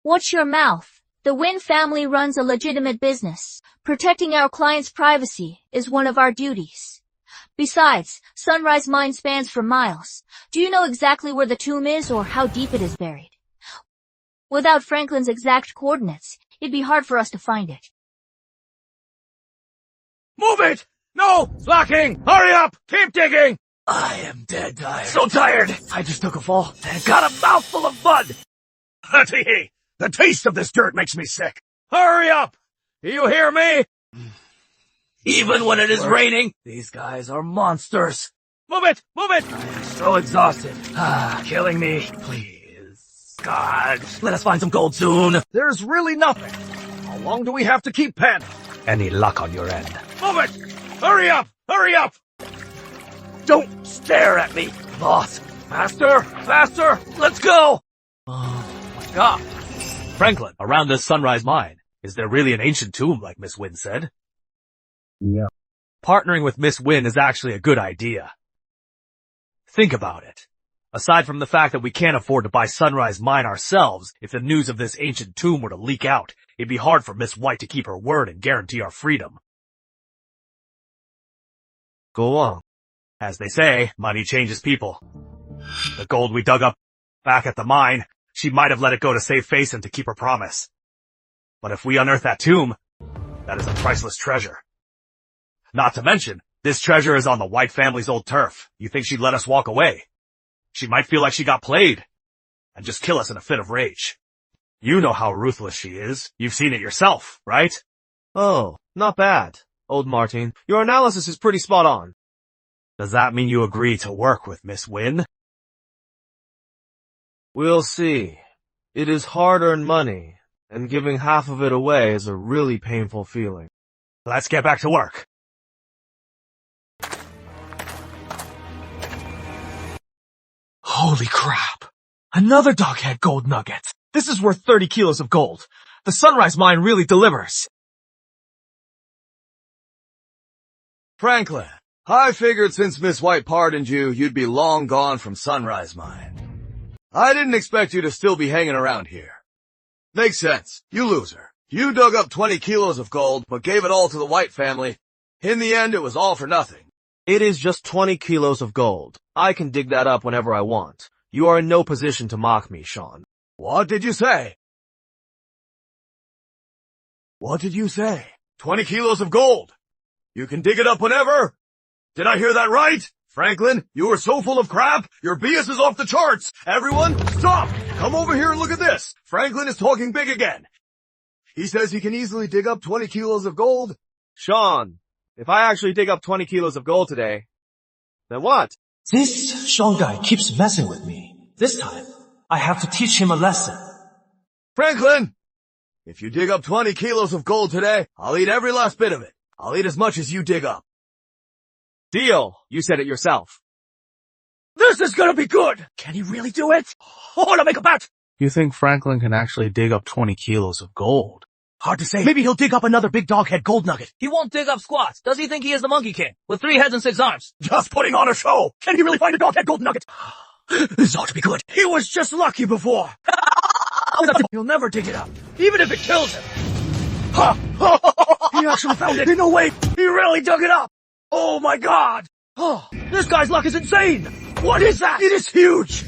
Watch your mouth. The Wynn family runs a legitimate business. Protecting our clients' privacy is one of our duties. Besides, Sunrise Mine spans for miles. Do you know exactly where the tomb is or how deep it is buried? Without Franklin's exact coordinates, it'd be hard for us to find it. Move it! No! Slacking! Hurry up! Keep digging! I am dead tired. So tired! I just took a fall and got a mouthful of mud. The taste of this dirt makes me sick. Hurry up! You hear me? Even when it is raining, these guys are monsters. Move it! Move it! I am so exhausted. Killing me. Please. God, let us find some gold soon. There's really nothing. How long do we have to keep panning? Any luck on your end? Move it! Hurry up! Hurry up! Don't stare at me, boss. Faster! Faster! Let's go! Oh my God. Franklin, around this Sunrise Mine, is there really an ancient tomb like Miss Wynn said? Yeah. Partnering with Miss Wynn is actually a good idea. Think about it. Aside from the fact that we can't afford to buy Sunrise Mine ourselves, if the news of this ancient tomb were to leak out, it'd be hard for Miss White to keep her word and guarantee our freedom. Go on. As they say, money changes people. The gold we dug up back at the mine, she might have let it go to save face and to keep her promise. But if we unearth that tomb, that is a priceless treasure. Not to mention, this treasure is on the White family's old turf. You think she'd let us walk away? She might feel like she got played, and just kill us in a fit of rage. You know how ruthless she is. You've seen it yourself, right? Oh, not bad. Old Martin, your analysis is pretty spot on. Does that mean you agree to work with Miss Wynne? We'll see. It is hard-earned money, and giving half of it away is a really painful feeling. Let's get back to work. Holy crap. Another doghead gold nugget. This is worth 30 kilos of gold. The Sunrise Mine really delivers. Franklin, I figured since Miss White pardoned you, you'd be long gone from Sunrise Mine. I didn't expect you to still be hanging around here. Makes sense. You loser. You dug up 20 kilos of gold, but gave it all to the White family. In the end, it was all for nothing. It is just 20 kilos of gold. I can dig that up whenever I want. You are in no position to mock me, Sean. What did you say? What did you say? 20 kilos of gold. You can dig it up whenever? Did I hear that right? Franklin, you are so full of crap, your BS is off the charts. Everyone, stop! Come over here and look at this. Franklin is talking big again. He says he can easily dig up 20 kilos of gold. Sean, if I actually dig up 20 kilos of gold today, then what? This Sean guy keeps messing with me. This time, I have to teach him a lesson. Franklin, if you dig up 20 kilos of gold today, I'll eat every last bit of it. I'll eat as much as you dig up. Deal. You said it yourself. This is gonna be good! Can he really do it? I wanna make a bet! You think Franklin can actually dig up 20 kilos of gold? Hard to say. Maybe he'll dig up another big doghead gold nugget. He won't dig up squats. Does he think he is the Monkey King? With 3 heads and 6 arms? Just putting on a show. Can he really find a doghead gold nugget? This ought to be good. He was just lucky before. He'll never dig it up, even if it kills him. He actually found it. No way. He really dug it up. Oh my god. Oh, this guy's luck is insane. What is that? It is huge.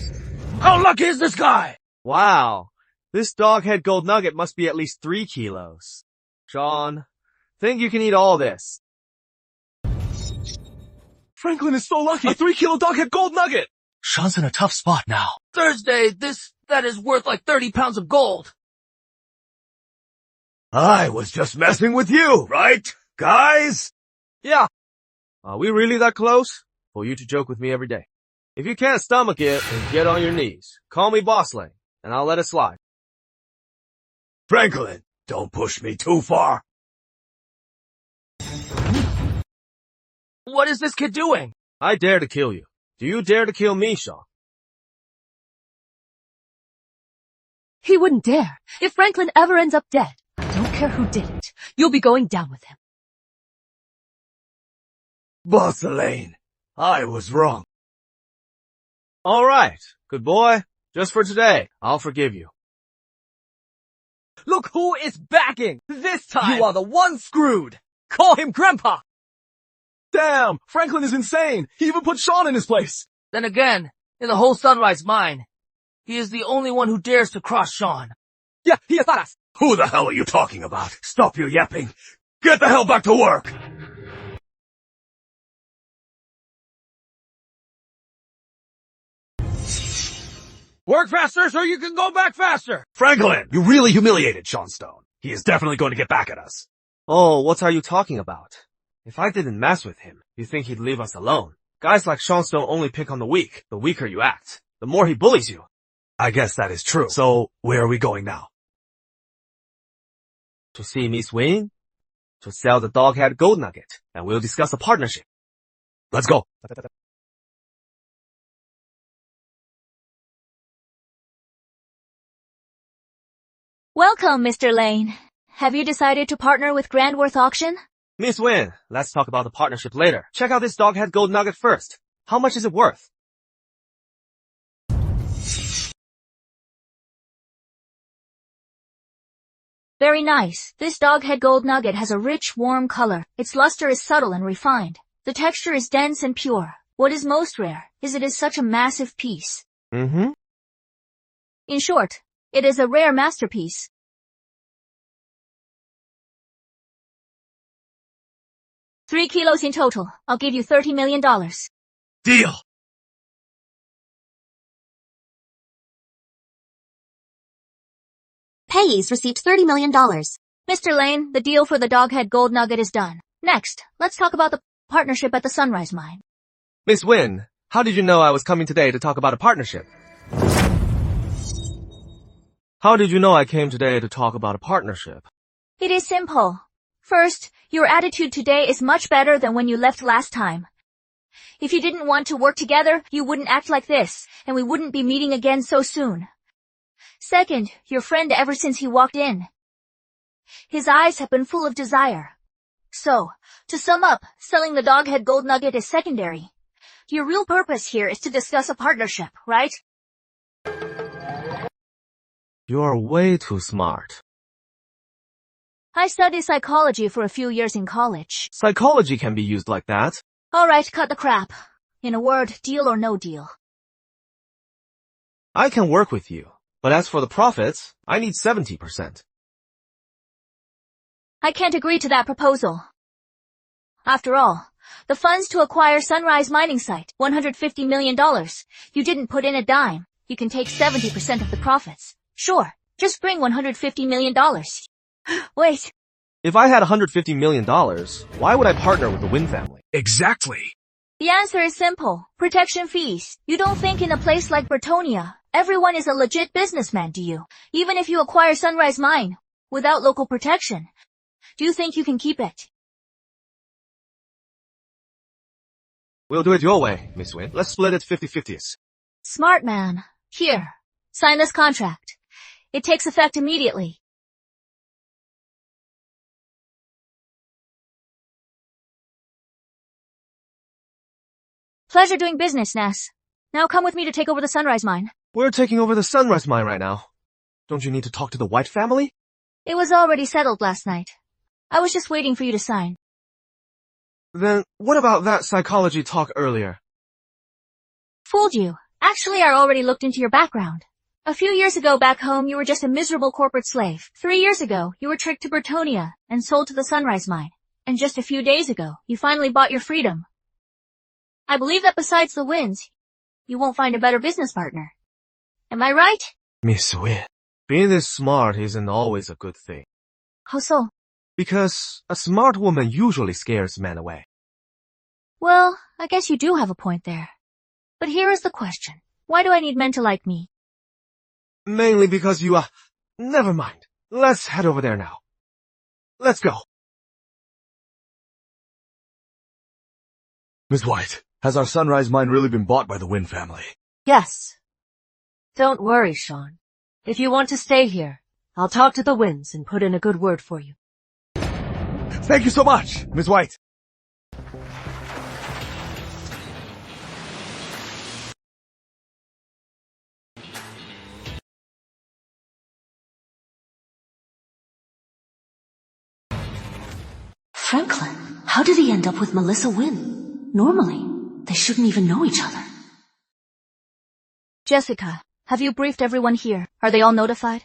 How lucky is this guy? Wow. This doghead gold nugget must be at least 3 kilos. Sean, think you can eat all this. Franklin is so lucky. A 3-kilo doghead gold nugget. Sean's in a tough spot now. Thursday, that is worth like 30 pounds of gold. I was just messing with you, right, guys? Yeah. Are we really that close? For you to joke with me every day. If you can't stomach it, then get on your knees. Call me Boss Lane, and I'll let it slide. Franklin, don't push me too far. What is this kid doing? I dare to kill you. Do you dare to kill me, Sean? He wouldn't dare. If Franklin ever ends up dead, I don't care who did it. You'll be going down with him. Boss Elaine, I was wrong. All right. Good boy. Just for today, I'll forgive you. Look who is backing! This time! You are the one screwed! Call him Grandpa! Damn, Franklin is insane. He even put Sean in his place. Then again, in the whole Sunrise Mine, he is the only one who dares to cross Sean. Yeah, he is us. Who the hell are you talking about? Stop your yapping. Get the hell back to work. Work faster so you can go back faster. Franklin, you really humiliated Sean Stone. He is definitely going to get back at us. Oh, what are you talking about? If I didn't mess with him, you think he'd leave us alone? Guys like Sean Stone only pick on the weak. The weaker you act, the more he bullies you. I guess that is true. So, where are we going now? To see Miss Wynne? To sell the doghead gold nugget, and we'll discuss a partnership. Let's go. Welcome, Mr. Lane. Have you decided to partner with Grandworth Auction? Miss Wynne, let's talk about the partnership later. Check out this doghead gold nugget first. How much is it worth? Very nice. This doghead gold nugget has a rich, warm color. Its luster is subtle and refined. The texture is dense and pure. What is most rare is it is such a massive piece. Mm-hmm. In short, it is a rare masterpiece. $3 kilos in total. I'll give you $30 million. Deal! Payees received $30 million. Mr. Lane, the deal for the doghead gold nugget is done. Next, let's talk about the partnership at the Sunrise Mine. Miss Wynn, how did you know I was coming today to talk about a partnership? How did you know I came today to talk about a partnership? It is simple. First, your attitude today is much better than when you left last time. If you didn't want to work together, you wouldn't act like this, and we wouldn't be meeting again so soon. Second, your friend ever since he walked in. His eyes have been full of desire. So, to sum up, selling the doghead gold nugget is secondary. Your real purpose here is to discuss a partnership, right? You're way too smart. I studied psychology for a few years in college. Psychology can be used like that. Alright, cut the crap. In a word, deal or no deal. I can work with you, but as for the profits, I need 70%. I can't agree to that proposal. After all, the funds to acquire Sunrise Mining Site, $150 million. You didn't put in a dime. You can take 70% of the profits. Sure, just bring $150 million. Wait. If I had $150 million, why would I partner with the Wynn family? Exactly. The answer is simple. Protection fees. You don't think in a place like Bretonia, everyone is a legit businessman, do you? Even if you acquire Sunrise Mine, without local protection, do you think you can keep it? We'll do it your way, Miss Wynn. Let's split it 50-50s. Smart man. Here, sign this contract. It takes effect immediately. Pleasure doing business, Ness. Now come with me to take over the Sunrise Mine. We're taking over the Sunrise Mine right now. Don't you need to talk to the White family? It was already settled last night. I was just waiting for you to sign. Then what about that psychology talk earlier? Fooled you. Actually, I already looked into your background. A few years ago back home, you were just a miserable corporate slave. 3 years ago, you were tricked to Bretonia and sold to the Sunrise Mine. And just a few days ago, you finally bought your freedom. I believe that besides the wins, you won't find a better business partner. Am I right? Miss Wynn, being this smart isn't always a good thing. How so? Because a smart woman usually scares men away. Well, I guess you do have a point there. But here is the question. Why do I need men to like me? Mainly because you, never mind. Let's head over there now. Let's go. Miss White, has our Sunrise Mine really been bought by the Wynn family? Yes. Don't worry, Sean. If you want to stay here, I'll talk to the Winds and put in a good word for you. Thank you so much, Miss White. Franklin, how did he end up with Melissa Wynn? Normally, they shouldn't even know each other. Jessica, have you briefed everyone here? Are they all notified?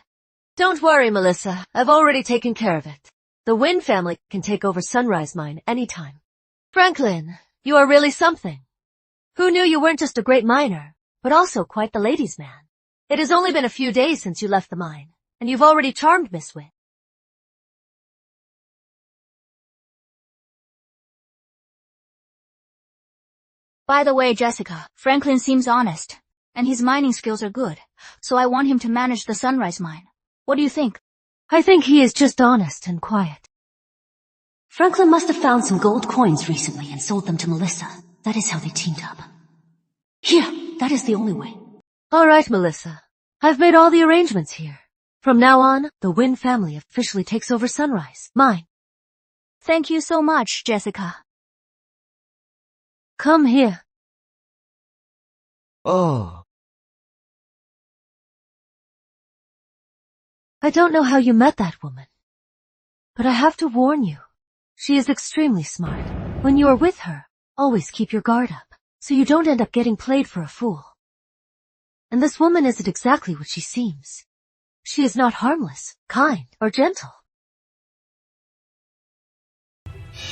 Don't worry, Melissa. I've already taken care of it. The Wynn family can take over Sunrise Mine anytime. Franklin, you are really something. Who knew you weren't just a great miner, but also quite the ladies' man? It has only been a few days since you left the mine, and you've already charmed Miss Wynn. By the way, Jessica, Franklin seems honest, and his mining skills are good, so I want him to manage the Sunrise Mine. What do you think? I think he is just honest and quiet. Franklin must have found some gold coins recently and sold them to Melissa. That is how they teamed up. Here, that is the only way. All right, Melissa. I've made all the arrangements here. From now on, the Wynn family officially takes over Sunrise Mine. Thank you so much, Jessica. Come here. Oh. I don't know how you met that woman, But I have to warn you, she is extremely smart. When you are with her, always keep your guard up, so you don't end up getting played for a fool. And this woman isn't exactly what she seems. She is not harmless, kind, or gentle.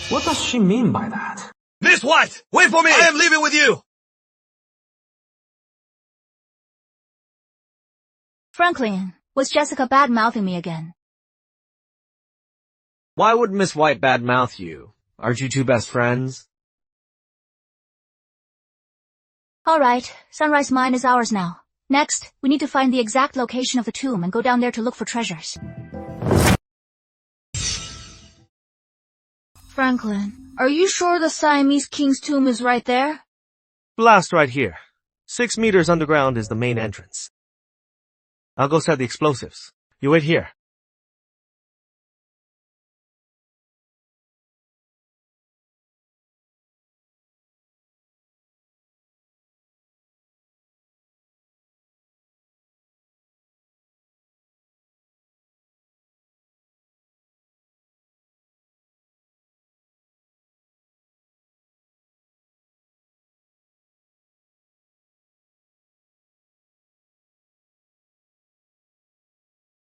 What does she mean by that? Miss White, wait for me! I am leaving with you! Franklin, was Jessica bad-mouthing me again? Why would Miss White badmouth you? Aren't you two best friends? Alright, Sunrise Mine is ours now. Next, we need to find the exact location of the tomb and go down there to look for treasures. Franklin, are you sure the Siamese King's tomb is right there? Blast right here. 6 meters underground is the main entrance. I'll go set the explosives. You wait here.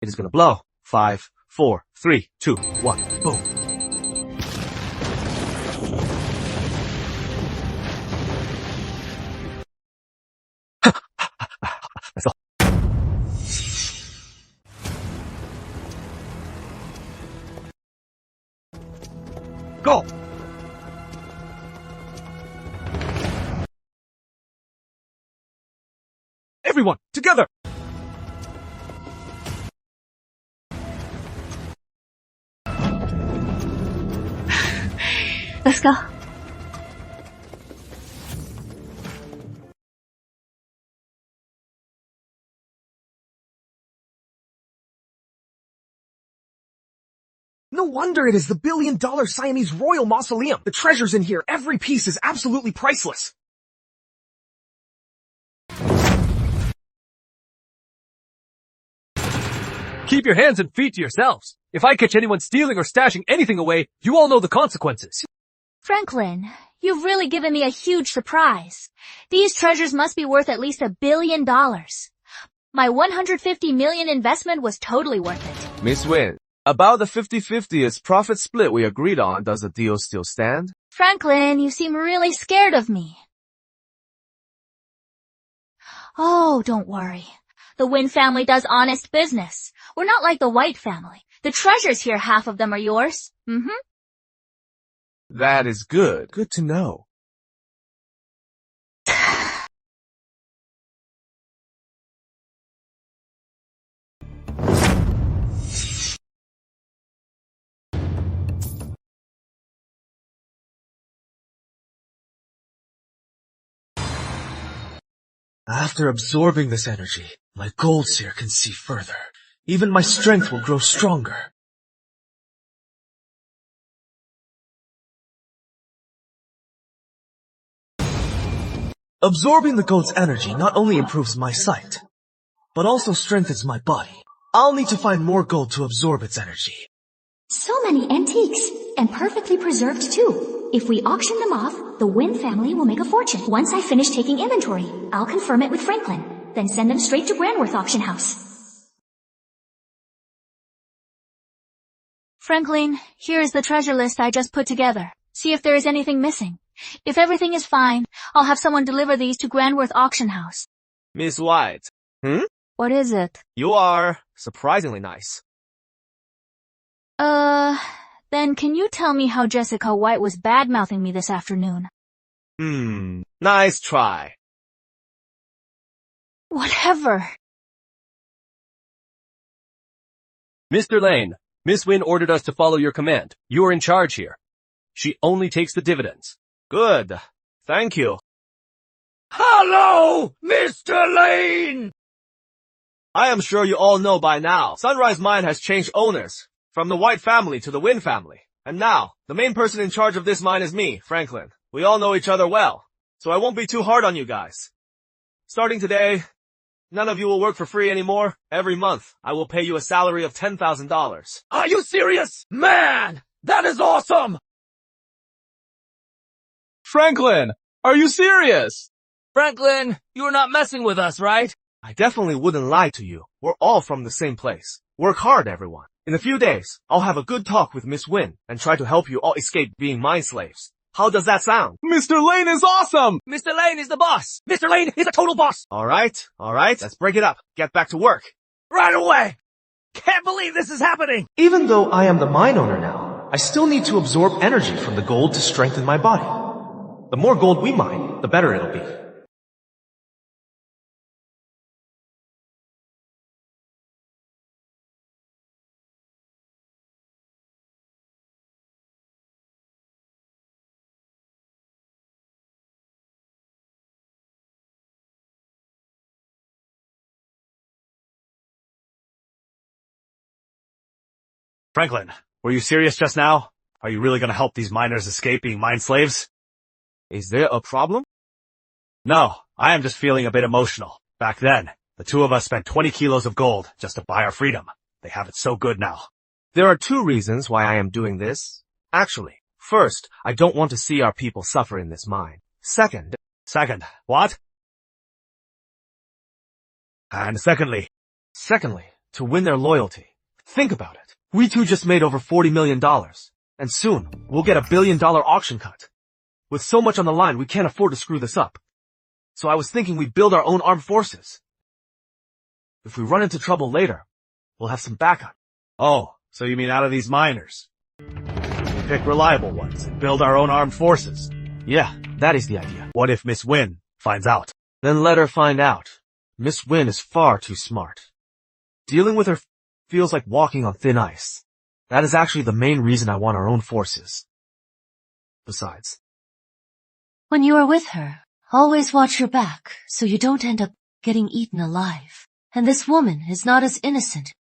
It is gonna blow. 5, 4, 3, 2, 1, boom. Let's go. Go! Everyone, together! Let's go. No wonder it is the billion-dollar Siamese royal mausoleum. The treasures in here, every piece is absolutely priceless. Keep your hands and feet to yourselves. If I catch anyone stealing or stashing anything away, you all know the consequences. Franklin, you've really given me a huge surprise. These treasures must be worth at least $1 billion. My $150 million investment was totally worth it. Miss Wynn, about the 50-50th profit split we agreed on, does the deal still stand? Franklin, you seem really scared of me. Oh, don't worry. The Wynn family does honest business. We're not like the White family. The treasures here, half of them are yours. That is good. Good to know. After absorbing this energy, my gold seer can see further. Even my strength will grow stronger. Absorbing the gold's energy not only improves my sight, but also strengthens my body. I'll need to find more gold to absorb its energy. So many antiques, and perfectly preserved too. If we auction them off, the Wynn family will make a fortune. Once I finish taking inventory, I'll confirm it with Franklin, then send them straight to Grandworth Auction House. Franklin, here is the treasure list I just put together. See if there is anything missing. If everything is fine, I'll have someone deliver these to Grandworth Auction House. Miss White. What is it? You are surprisingly nice. Then can you tell me how Jessica White was bad-mouthing me this afternoon? Nice try. Whatever. Mr. Lane, Miss Wynn ordered us to follow your command. You are in charge here. She only takes the dividends. Good. Thank you. Hello, Mr. Lane! I am sure you all know by now, Sunrise Mine has changed owners, from the White family to the Wynn family. And now, the main person in charge of this mine is me, Franklin. We all know each other well, so I won't be too hard on you guys. Starting today, None of you will work for free anymore. Every month, I will pay you a salary of $10,000. Are you serious? Man, that is awesome! Franklin, are you serious? Franklin, you are not messing with us, right? I definitely wouldn't lie to you. We're all from the same place. Work hard, everyone. In a few days, I'll have a good talk with Miss Wynn and try to help you all escape being mind slaves. How does that sound? Mr. Lane is awesome! Mr. Lane is the boss. Mr. Lane is a total boss! Alright, let's break it up. Get back to work. Right away! Can't believe this is happening! Even though I am the mine owner now, I still need to absorb energy from the gold to strengthen my body. The more gold we mine, the better it'll be. Franklin, were you serious just now? Are you really gonna help these miners escape being mine slaves? Is there a problem? No, I am just feeling a bit emotional. Back then, the two of us spent 20 kilos of gold just to buy our freedom. They have it so good now. There are two reasons why I am doing this. Actually, first, I don't want to see our people suffer in this mine. Second, what? And secondly, to win their loyalty. Think about it. We two just made over $40 million. And soon, we'll get $1 billion auction cut. With so much on the line, we can't afford to screw this up. So I was thinking we build our own armed forces. If we run into trouble later, we'll have some backup. oh, so you mean out of these miners? We pick reliable ones and build our own armed forces. Yeah, that is the idea. What if Miss Wynn finds out? Then let her find out. Miss Wynn is far too smart. Dealing with her feels like walking on thin ice. That is actually the main reason I want our own forces. Besides, When you are with her, always watch your back so you don't end up getting eaten alive. And this woman is not as innocent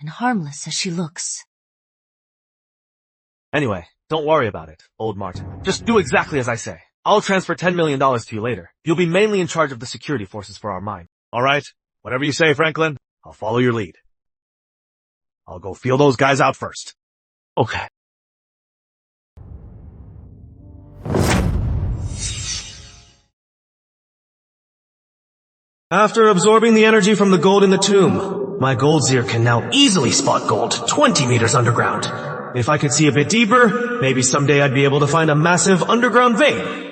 and harmless as she looks. anyway, don't worry about it, old Martin. Just do exactly as I say. I'll transfer $10 million to you later. You'll be mainly in charge of the security forces for our mine. Alright, whatever you say, Franklin, I'll follow your lead. I'll go feel those guys out first. Okay. After absorbing the energy from the gold in the tomb, my Goldseer can now easily spot gold 20 meters underground. If I could see a bit deeper, maybe someday I'd be able to find a massive underground vein.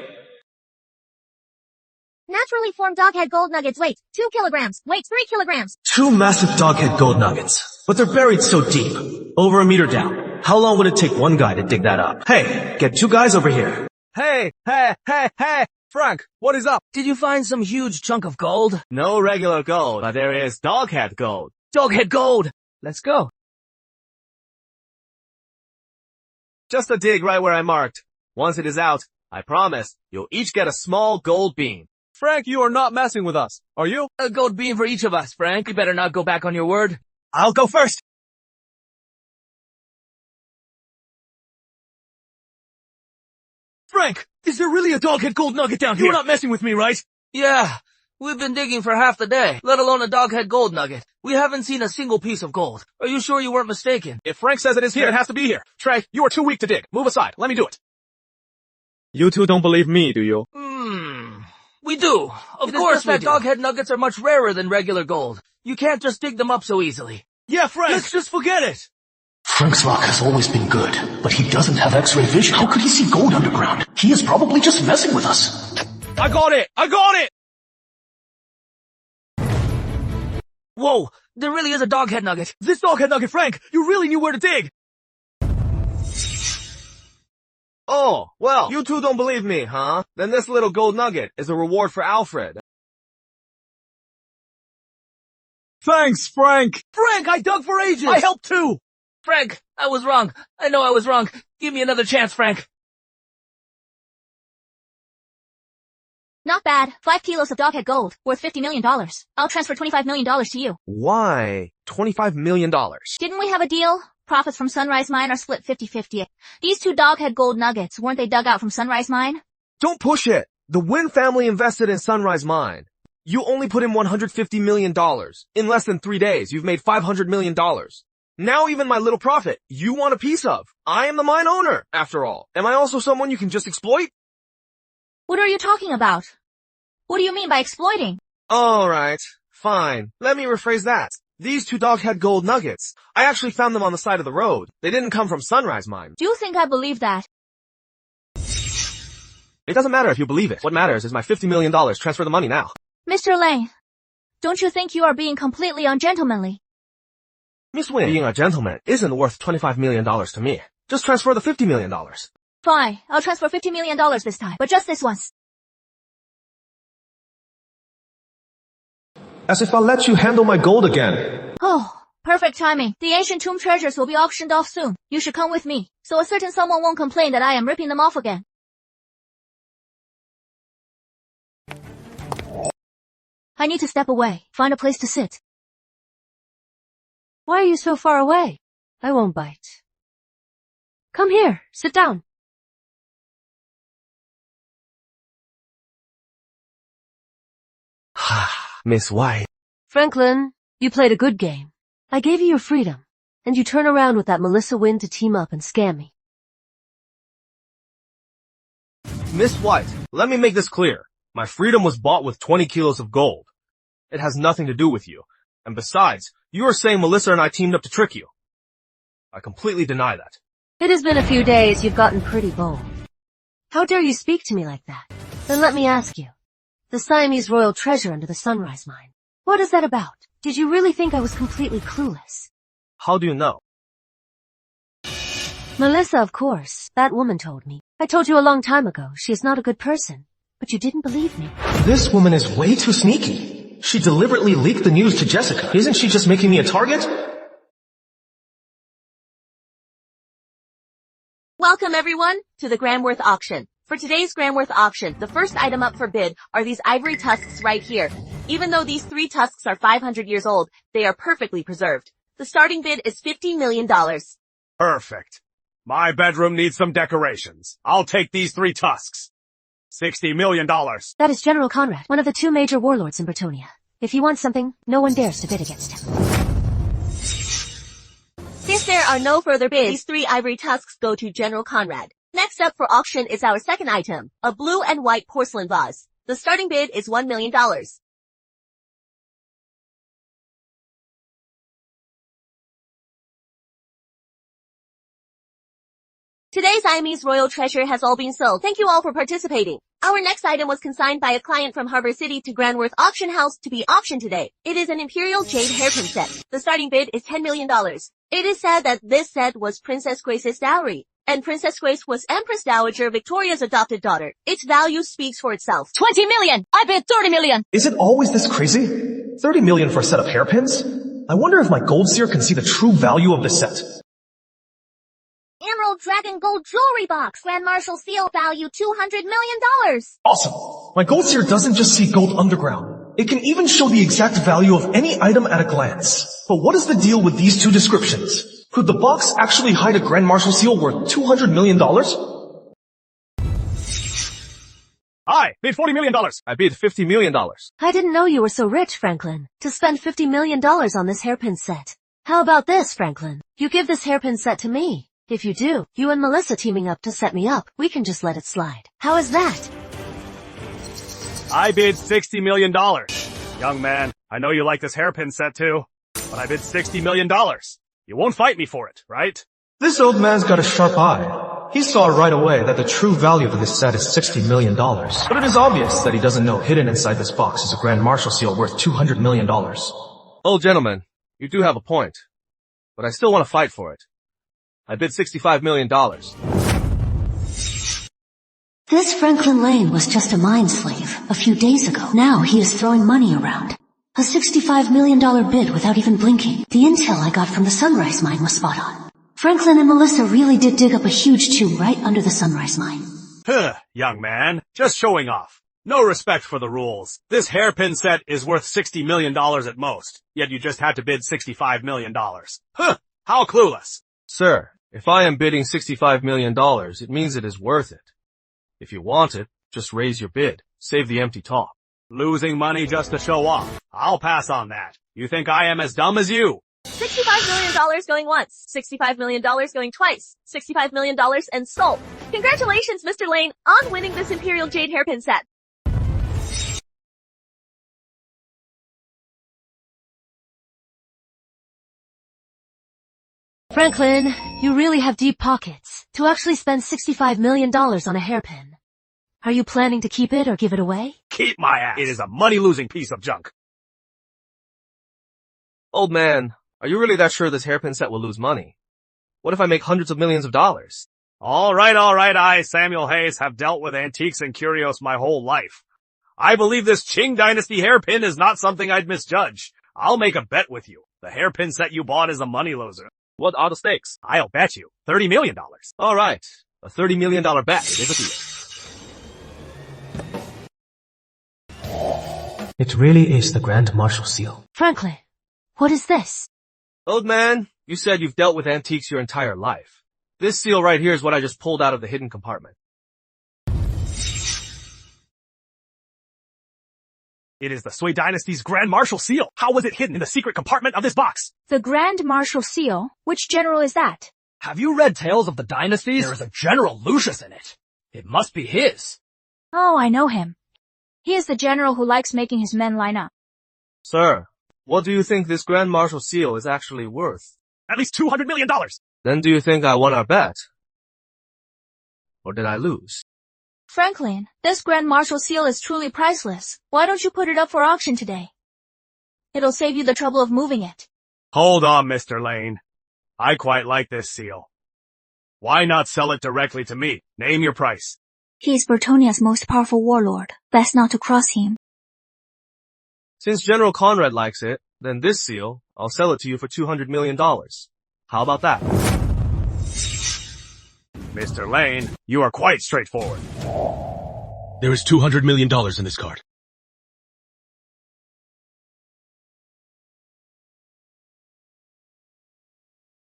Naturally formed doghead gold nuggets weight 2 kilograms. Weight 3 kilograms. 2 massive doghead gold nuggets, but they're buried so deep, over a meter down. How long would it take one guy to dig that up? Hey, get 2 guys over here. Hey! Frank, what is up? Did you find some huge chunk of gold? No regular gold, but there is doghead gold. Doghead gold! Let's go. Just a dig right where I marked. Once it is out, I promise, you'll each get a small gold bean. Frank, you are not messing with us, are you? A gold bean for each of us, Frank. You better not go back on your word. I'll go first. Frank, is there really a doghead gold nugget down here? You're not messing with me, right? Yeah, we've been digging for half the day, let alone a doghead gold nugget. We haven't seen a single piece of gold. Are you sure you weren't mistaken? If Frank says it is here, it has to be here. Trey, you are too weak to dig. Move aside. Let me do it. You two don't believe me, do you? We do. Of course we do. Doghead nuggets are much rarer than regular gold. You can't just dig them up so easily. Yeah, Frank. Let's just forget it. Frank's luck has always been good, but he doesn't have X-ray vision. How could he see gold underground? He is probably just messing with us. I got it! Whoa, there really is a doghead nugget. This doghead nugget, Frank, you really knew where to dig. Oh, well, you two don't believe me, huh? Then this little gold nugget is a reward for Alfred. Thanks, Frank! Frank, I dug for ages! I helped too! Frank, I was wrong. I know I was wrong. Give me another chance, Frank. Not bad. 5 kilos of doghead gold, worth $50 million. I'll transfer $25 million to you. Why? $25 million. Didn't we have a deal? Profits from Sunrise Mine are split 50-50. These 2 doghead gold nuggets, weren't they dug out from Sunrise Mine? Don't push it. The Wynn family invested in Sunrise Mine. You only put in $150 million. In less than 3 days, you've made $500 million. Now even my little profit, you want a piece of. I am the mine owner, after all. Am I also someone you can just exploit? What are you talking about? What do you mean by exploiting? Alright, fine. Let me rephrase that. These 2 dog-head gold nuggets. I actually found them on the side of the road. They didn't come from Sunrise Mine. Do you think I believe that? It doesn't matter if you believe it. What matters is my $50 million. Transfer the money now. Mr. Lane, don't you think you are being completely ungentlemanly? Miss Wynn, being a gentleman isn't worth $25 million to me. Just transfer the $50 million. Fine, I'll transfer $50 million this time, but just this once. As if I'll let you handle my gold again. Oh, perfect timing. The ancient tomb treasures will be auctioned off soon. You should come with me, so a certain someone won't complain that I am ripping them off again. I need to step away, find a place to sit. Why are you so far away? I won't bite. Come here, sit down. Miss White. Franklin, you played a good game. I gave you your freedom, and you turn around with that Melissa Wynn to team up and scam me. Miss White, let me make this clear. My freedom was bought with 20 kilos of gold. It has nothing to do with you. And besides, you are saying Melissa and I teamed up to trick you. I completely deny that. It has been a few days, you've gotten pretty bold. How dare you speak to me like that? Then let me ask you. The Siamese royal treasure under the Sunrise Mine. What is that about? Did you really think I was completely clueless? How do you know? Melissa, of course. That woman told me. I told you a long time ago, she is not a good person. But you didn't believe me. This woman is way too sneaky. She deliberately leaked the news to Jessica. Isn't she just making me a target? Welcome everyone to the Grandworth auction. For today's Grandworth auction, the first item up for bid are these ivory tusks right here. Even though these 3 tusks are 500 years old, they are perfectly preserved. The starting bid is $50 million. Perfect. My bedroom needs some decorations. I'll take these 3 tusks. $60 million. That is General Conrad, one of the 2 major warlords in Bretonia. If he wants something, no one dares to bid against him. Since there are no further bids, these 3 ivory tusks go to General Conrad. Next up for auction is our second item, a blue and white porcelain vase. The starting bid is $1 million. Today's Siamese royal treasure has all been sold. Thank you all for participating. Our next item was consigned by a client from Harbor City to Grandworth Auction House to be auctioned today. It is an Imperial Jade hairpin set. The starting bid is $10 million. It is said that this set was Princess Grace's dowry, and Princess Grace was Empress Dowager Victoria's adopted daughter. Its value speaks for itself. 20 million! I bid 30 million! Is it always this crazy? 30 million for a set of hairpins? I wonder if my gold seer can see the true value of the set. Emerald Dragon Gold Jewelry Box. Grand Marshal Seal value $200 million. Awesome! My gold seer doesn't just see gold underground. It can even show the exact value of any item at a glance. But what is the deal with these 2 descriptions? Could the box actually hide a Grand Marshal Seal worth $200 million? I bid $40 million. I bid $50 million. I didn't know you were so rich, Franklin, to spend $50 million on this hairpin set. How about this, Franklin? You give this hairpin set to me. If you do, you and Melissa teaming up to set me up, we can just let it slide. How is that? I bid $60 million. Young man, I know you like this hairpin set too, but I bid $60 million. You won't fight me for it, right? This old man's got a sharp eye. He saw right away that the true value of this set is $60 million. But it is obvious that he doesn't know hidden inside this box is a Grand Marshal Seal worth $200 million. Old gentleman, you do have a point. But I still want to fight for it. I bid $65 million. This Franklin Lane was just a mine slave a few days ago. Now he is throwing money around. A $65 million bid without even blinking. The intel I got from the Sunrise Mine was spot on. Franklin and Melissa really did dig up a huge tomb right under the Sunrise Mine. Huh, young man. Just showing off. No respect for the rules. This hairpin set is worth $60 million at most, yet you just had to bid $65 million. Huh, how clueless. Sir, if I am bidding $65 million, it means it is worth it. If you want it, just raise your bid. Save the empty talk. Losing money just to show off. I'll pass on that. You think I am as dumb as you? $65 million going once, $65 million going twice, $65 million and sold. Congratulations, Mr. Lane, on winning this Imperial Jade hairpin set. Franklin, you really have deep pockets to actually spend $65 million on a hairpin. Are you planning to keep it or give it away? Keep my ass. It is a money-losing piece of junk. Old man, are you really that sure this hairpin set will lose money? What if I make hundreds of millions of dollars? All right. I, Samuel Hayes, have dealt with antiques and curios my whole life. I believe this Qing Dynasty hairpin is not something I'd misjudge. I'll make a bet with you. The hairpin set you bought is a money loser. What are the stakes? I'll bet you $30 million. All right, a $30 million bet. It is a deal. It really is the Grand Marshal seal. Franklin, what is this? Old man, you said you've dealt with antiques your entire life. This seal right here is what I just pulled out of the hidden compartment. It is the Sui Dynasty's Grand Marshal seal. How was it hidden in the secret compartment of this box? The Grand Marshal seal? Which general is that? Have you read Tales of the Dynasties? There is a General Lucius in it. It must be his. Oh, I know him. He is the general who likes making his men line up. Sir, what do you think this Grand Marshal seal is actually worth? At least $200 million. Then do you think I won our bet? Or did I lose? Franklin, this Grand Marshal seal is truly priceless. Why don't you put it up for auction today? It'll save you the trouble of moving it. Hold on, Mr. Lane. I quite like this seal. Why not sell it directly to me? Name your price. He is Britonia's most powerful warlord. Best not to cross him. Since General Conrad likes it, then this seal, I'll sell it to you for $200 million. How about that? Mr. Lane, you are quite straightforward. There is $200 million in this card.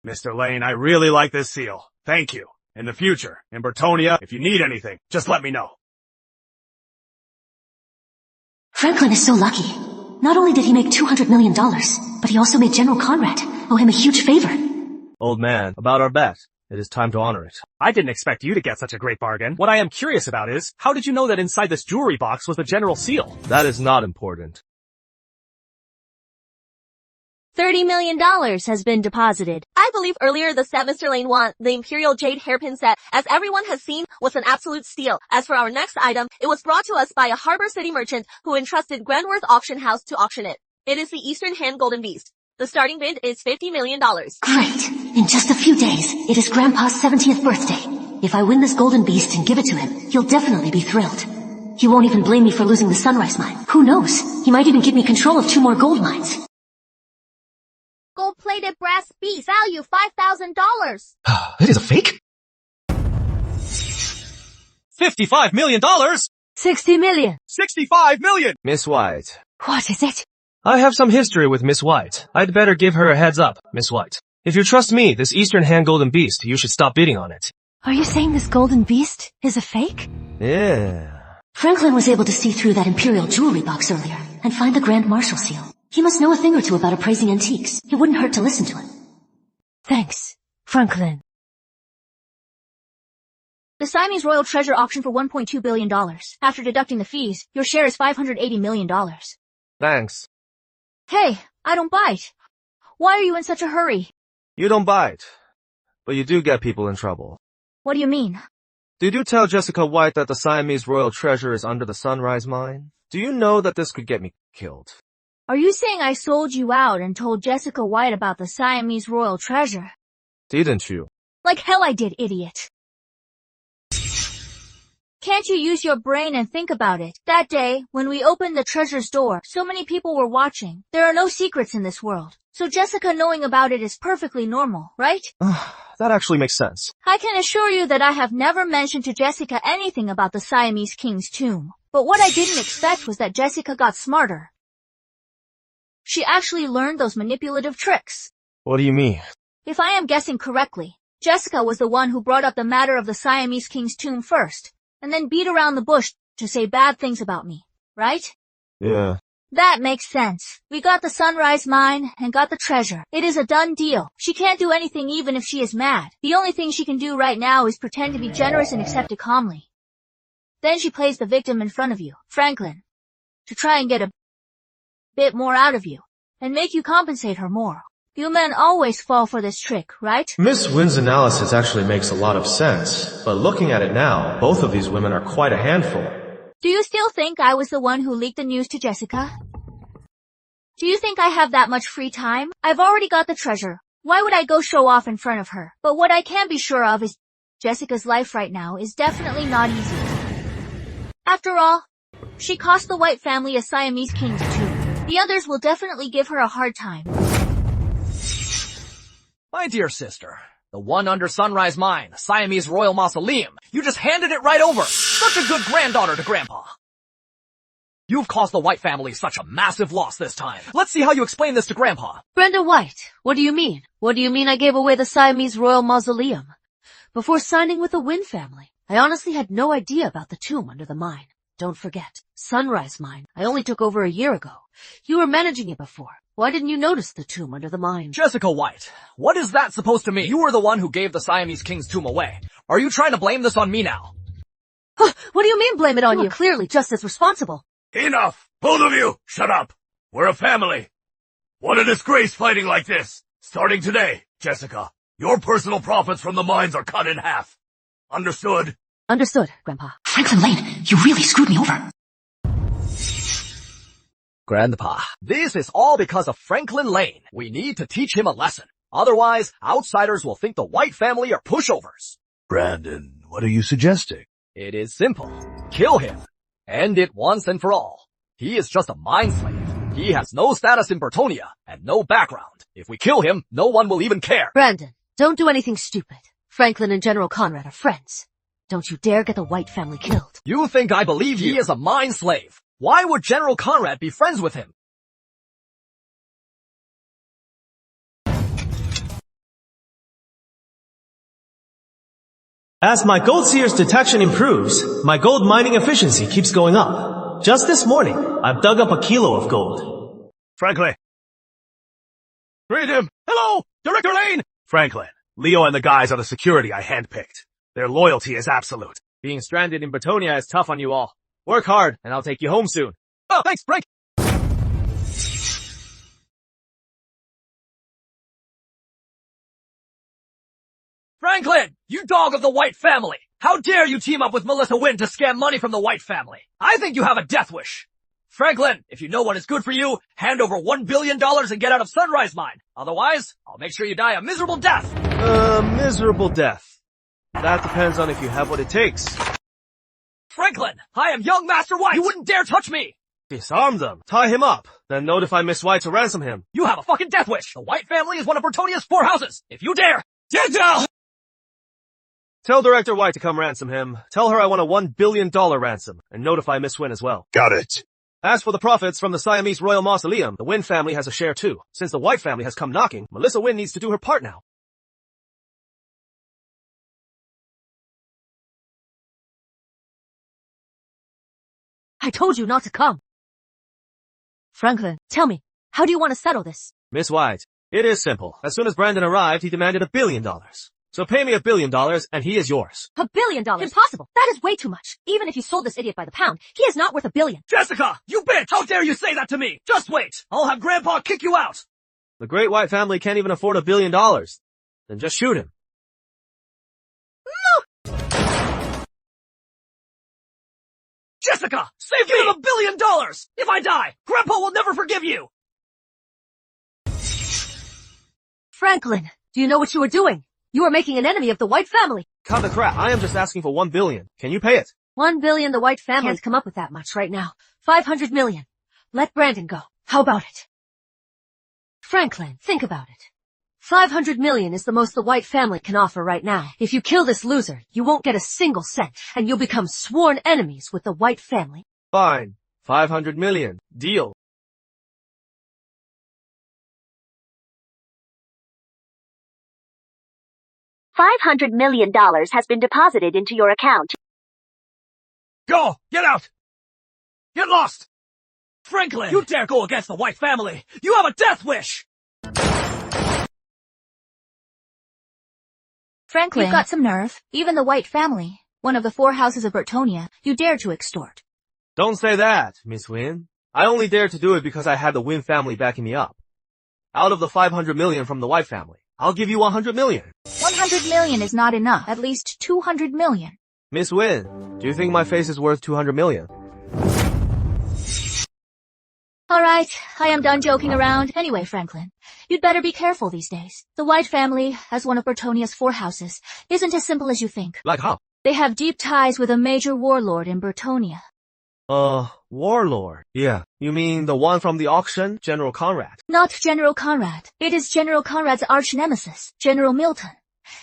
Mr. Lane, I really like this seal. Thank you. In the future, in Britonia, if you need anything, just let me know. Franklin is so lucky. Not only did he make $200 million, but he also made General Conrad owe him a huge favor. Old man, about our bet. It is time to honor it. I didn't expect you to get such a great bargain. What I am curious about is, how did you know that inside this jewelry box was the General seal? That is not important. $30 million has been deposited. I believe earlier the set Mr. Lane won, the Imperial Jade hairpin set, as everyone has seen, was an absolute steal. As for our next item, it was brought to us by a Harbor City merchant who entrusted Grandworth Auction House to auction it. It is the Eastern Hand Golden Beast. The starting bid is $50 million. Great! In just a few days, it is Grandpa's 70th birthday. If I win this golden beast and give it to him, he'll definitely be thrilled. He won't even blame me for losing the Sunrise Mine. Who knows? He might even give me control of 2 more gold mines. Gold-plated brass beast, value $5,000. It is a fake? $55 million? 60 million. $65 million! Miss White. What is it? I have some history with Miss White. I'd better give her a heads up, Miss White. If you trust me, this Eastern Hand Golden Beast, you should stop bidding on it. Are you saying this golden beast is a fake? Yeah. Franklin was able to see through that Imperial jewelry box earlier and find the Grand Marshal seal. He must know a thing or two about appraising antiques. It wouldn't hurt to listen to him. Thanks, Franklin. The Siamese Royal Treasure auctioned for $1.2 billion. After deducting the fees, your share is $580 million. Thanks. Hey, I don't bite. Why are you in such a hurry? You don't bite. But you do get people in trouble. What do you mean? Did you tell Jessica White that the Siamese Royal Treasure is under the Sunrise Mine? Do you know that this could get me killed? Are you saying I sold you out and told Jessica White about the Siamese Royal Treasure? Didn't you? Like hell I did, idiot. Can't you use your brain and think about it? That day, when we opened the treasure's door, so many people were watching. There are no secrets in this world. So Jessica knowing about it is perfectly normal, right? That actually makes sense. I can assure you that I have never mentioned to Jessica anything about the Siamese King's tomb. But what I didn't expect was that Jessica got smarter. She actually learned those manipulative tricks. What do you mean? If I am guessing correctly, Jessica was the one who brought up the matter of the Siamese King's tomb first, and then beat around the bush to say bad things about me, right? Yeah. That makes sense. We got the sunrise mine and got the treasure. It is a done deal. She can't do anything even if she is mad. The only thing she can do right now is pretend to be generous and accept it calmly. Then she plays the victim in front of you, Franklin, to try and get a bit more out of you and make you compensate her more. You men always fall for this trick, right? Miss Wynn's analysis actually makes a lot of sense, but looking at it now, both of these women are quite a handful. Do you still think I was the one who leaked the news to Jessica? Do you think I have that much free time? I've already got the treasure. Why would I go show off in front of her? But what I can be sure of is Jessica's life right now is definitely not easy. After all, she cost the White family a Siamese king too. The others will definitely give her a hard time. My dear sister, the one under Sunrise Mine, Siamese Royal Mausoleum, you just handed it right over. Such a good granddaughter to Grandpa. You've caused the White family such a massive loss this time. Let's see how you explain this to Grandpa. Brenda White, what do you mean? What do you mean I gave away the Siamese Royal Mausoleum? Before signing with the Wynn family, I honestly had no idea about the tomb under the mine. Don't forget, Sunrise Mine, I only took over a year ago. You were managing it before. Why didn't you notice the tomb under the mine? Jessica White, what is that supposed to mean? You were the one who gave the Siamese King's tomb away. Are you trying to blame this on me now? What do you mean blame it on you? Clearly just as responsible. Enough! Both of you, shut up! We're a family. What a disgrace fighting like this. Starting today, Jessica, your personal profits from the mines are cut in half. Understood? Understood, Grandpa. Franklin Lane, you really screwed me over. Grandpa, this is all because of Franklin Lane. We need to teach him a lesson. Otherwise, outsiders will think the White family are pushovers. Brandon, what are you suggesting? It is simple. Kill him. End it once and for all. He is just a mind slave. He has no status in Bertonia and no background. If we kill him, no one will even care. Brandon, don't do anything stupid. Franklin and General Conrad are friends. Don't you dare get the White family killed. You think I believe he is a mind slave? Why would General Conrad be friends with him? As my gold seer's detection improves, my gold mining efficiency keeps going up. Just this morning, I've dug up 1 kilo of gold. Franklin. Read him. Hello, Director Lane. Franklin, Leo and the guys are the security I handpicked. Their loyalty is absolute. Being stranded in Bretonia is tough on you all. Work hard, and I'll take you home soon. Oh, thanks, Frank. Franklin, you dog of the White family! How dare you team up with Melissa Wynn to scam money from the White family? I think you have a death wish. Franklin, if you know what is good for you, hand over $1 billion and get out of Sunrise Mine. Otherwise, I'll make sure you die a miserable death. Miserable death. That depends on if you have what it takes. Franklin, I am young Master White! You wouldn't dare touch me! Disarm them. Tie him up. Then notify Miss White to ransom him. You have a fucking death wish! The White family is one of Bertonia's 4 houses! If you dare, get down! Tell Director White to come ransom him. Tell her I want a $1 billion ransom. And notify Miss Wynn as well. Got it. As for the profits from the Siamese Royal Mausoleum, the Wynn family has a share too. Since the White family has come knocking, Melissa Wynn needs to do her part now. I told you not to come. Franklin, tell me, how do you want to settle this? Miss White, it is simple. As soon as Brandon arrived, he demanded $1 billion. So pay me $1 billion, and he is yours. $1 billion? Impossible. That is way too much. Even if you sold this idiot by the pound, he is not worth $1 billion. Jessica, you bitch! How dare you say that to me? Just wait! I'll have Grandpa kick you out! The great White family can't even afford $1 billion. Then just shoot him. Jessica, save me! Give him $1 billion! If I die, Grandpa will never forgive you! Franklin, do you know what you are doing? You are making an enemy of the White family. Cut the crap. I am just asking for $1 billion. Can you pay it? $1 billion, the White family can't come up with that much right now. $500 million. Let Brandon go. How about it? Franklin, think about it. $500 million is the most the White family can offer right now. If you kill this loser, you won't get a single cent, and you'll become sworn enemies with the White family. Fine. $500 million. Deal. $500 million has been deposited into your account. Go! Get out! Get lost! Franklin! You dare go against the White family! You have a death wish! Franklin, you've got some nerve. Even the White family, one of the 4 houses of Bertonia, you dare to extort. Don't say that, Miss Wynn. I only dared to do it because I had the Wynn family backing me up. Out of the 500 million from the White family, I'll give you 100 million. 100 million is not enough. At least 200 million. Miss Wynn, do you think my face is worth 200 million? Alright, I am done joking around. Anyway, Franklin, you'd better be careful these days. The White family, as one of Bertonia's 4 houses, isn't as simple as you think. Like how? They have deep ties with a major warlord in Bertonia. Warlord? Yeah, you mean the one from the auction, General Conrad? Not General Conrad. It is General Conrad's arch-nemesis, General Milton.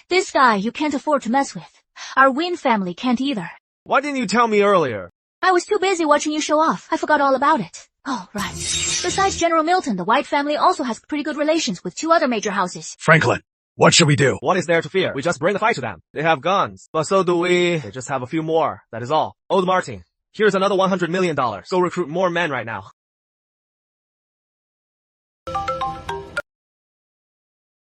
This guy you can't afford to mess with. Our Wynn family can't either. Why didn't you tell me earlier? I was too busy watching you show off. I forgot all about it. Oh, right. Besides General Milton, the White family also has pretty good relations with 2 other major houses. Franklin, what should we do? What is there to fear? We just bring the fight to them. They have guns, but so do we. They just have a few more. That is all. Old Martin, here's another $100 million. Go recruit more men right now.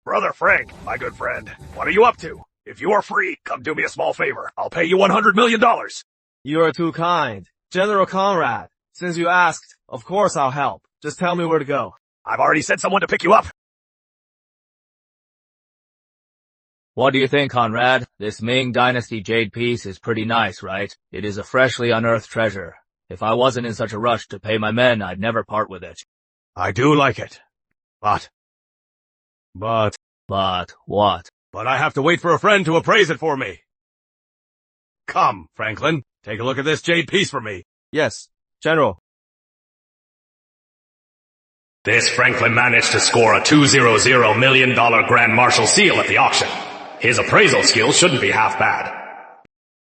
Brother Frank, my good friend, what are you up to? If you are free, come do me a small favor. I'll pay you $100 million. You are too kind. General Conrad, since you asked, of course I'll help. Just tell me where to go. I've already sent someone to pick you up. What do you think, Conrad? This Ming Dynasty jade piece is pretty nice, right? It is a freshly unearthed treasure. If I wasn't in such a rush to pay my men, I'd never part with it. I do like it. But what? But I have to wait for a friend to appraise it for me. Come, Franklin, take a look at this jade piece for me. Yes, General. This Franklin managed to score a $200 million Grand Marshal seal at the auction. His appraisal skills shouldn't be half bad.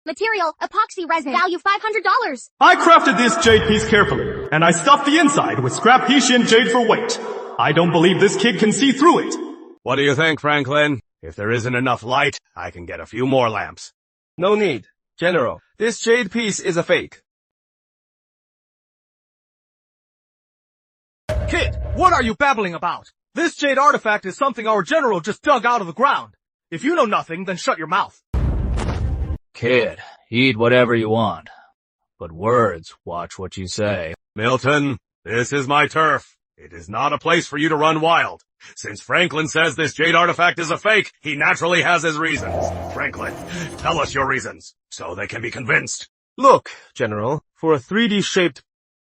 Material, epoxy resin, value $500. I crafted this jade piece carefully, and I stuffed the inside with scrap Hessian jade for weight. I don't believe this kid can see through it. What do you think, Franklin? If there isn't enough light, I can get a few more lamps. No need. General, this jade piece is a fake. Kid, what are you babbling about? This jade artifact is something our general just dug out of the ground. If you know nothing, then shut your mouth. Kid, eat whatever you want. But words, watch what you say. Milton, this is my turf. It is not a place for you to run wild. Since Franklin says this jade artifact is a fake, he naturally has his reasons. Franklin, tell us your reasons, so they can be convinced. Look, General, for a 3D-shaped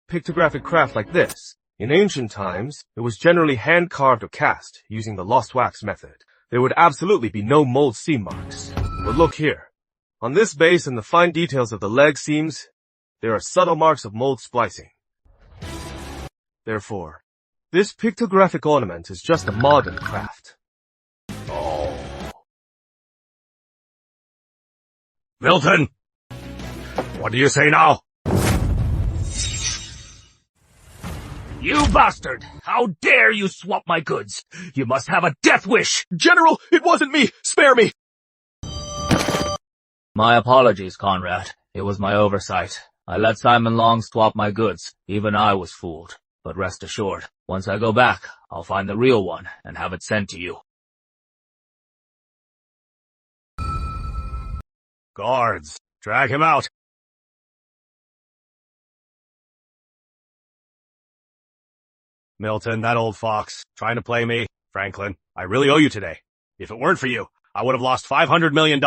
pictographic craft like this, in ancient times, it was generally hand-carved or cast, using the lost wax method. There would absolutely be no mold seam marks. But look here. On this base and the fine details of the leg seams, there are subtle marks of mold splicing. Therefore, this pictographic ornament is just a modern craft. Oh. Milton! What do you say now? You bastard! How dare you swap my goods? You must have a death wish! General, it wasn't me! Spare me! My apologies, Conrad. It was my oversight. I let Simon Long swap my goods. Even I was fooled. But rest assured, once I go back, I'll find the real one and have it sent to you. Guards, drag him out. Milton, that old fox, trying to play me. Franklin, I really owe you today. If it weren't for you, I would have lost $500 million.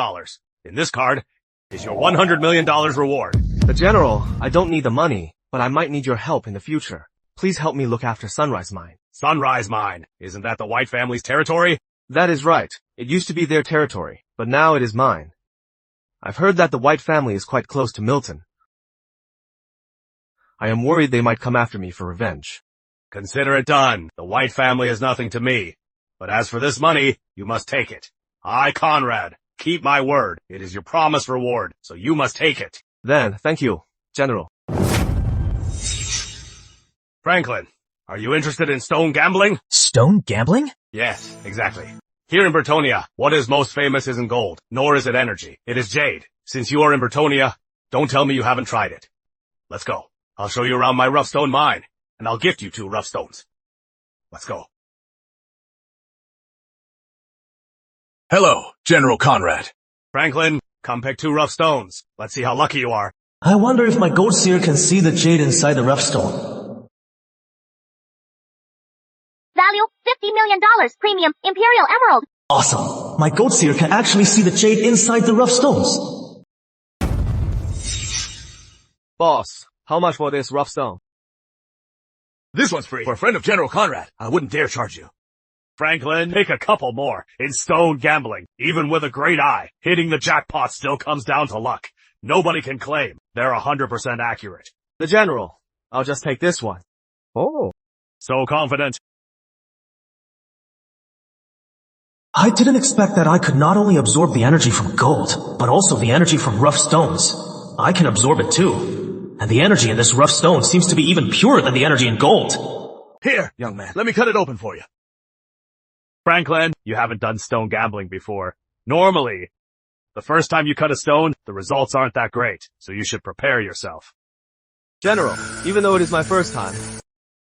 In this card is your $100 million reward. The General, I don't need the money, but I might need your help in the future. Please help me look after Sunrise Mine. Sunrise Mine? Isn't that the White family's territory? That is right. It used to be their territory, but now it is mine. I've heard that the White family is quite close to Milton. I am worried they might come after me for revenge. Consider it done. The White family is nothing to me. But as for this money, you must take it. I, Conrad, keep my word. It is your promised reward, so you must take it. Then, thank you, General. Franklin, are you interested in stone gambling? Stone gambling? Yes, exactly. Here in Bertonia, what is most famous isn't gold, nor is it energy. It is jade. Since you are in Bertonia, don't tell me you haven't tried it. Let's go. I'll show you around my rough stone mine, and I'll gift you 2 rough stones. Let's go. Hello, General Conrad. Franklin, come pick 2 rough stones. Let's see how lucky you are. I wonder if my gold seer can see the jade inside the rough stone. Value, $50 million. Premium, Imperial Emerald. Awesome. My gold seer can actually see the jade inside the rough stones. Boss, how much for this rough stone? This one's free. For a friend of General Conrad, I wouldn't dare charge you. Franklin, pick a couple more. In stone gambling, even with a great eye, hitting the jackpot still comes down to luck. Nobody can claim they're 100% accurate. The General. I'll just take this one. Oh. So confident. I didn't expect that I could not only absorb the energy from gold, but also the energy from rough stones. I can absorb it too. And the energy in this rough stone seems to be even purer than the energy in gold. Here, young man, let me cut it open for you. Franklin, you haven't done stone gambling before. Normally, the first time you cut a stone, the results aren't that great, so you should prepare yourself. General, even though it is my first time,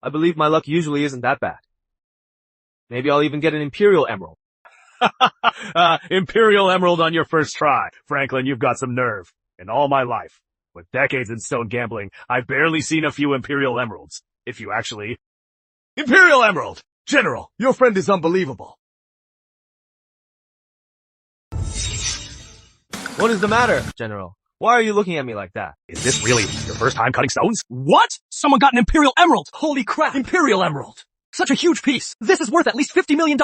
I believe my luck usually isn't that bad. Maybe I'll even get an Imperial Emerald. Imperial Emerald on your first try. Franklin, you've got some nerve. In all my life, with decades in stone gambling, I've barely seen a few Imperial Emeralds. If you actually... Imperial Emerald! General, your friend is unbelievable. What is the matter, General? Why are you looking at me like that? Is this really your first time cutting stones? What? Someone got an Imperial Emerald! Holy crap! Imperial Emerald! Such a huge piece! This is worth at least $50 million!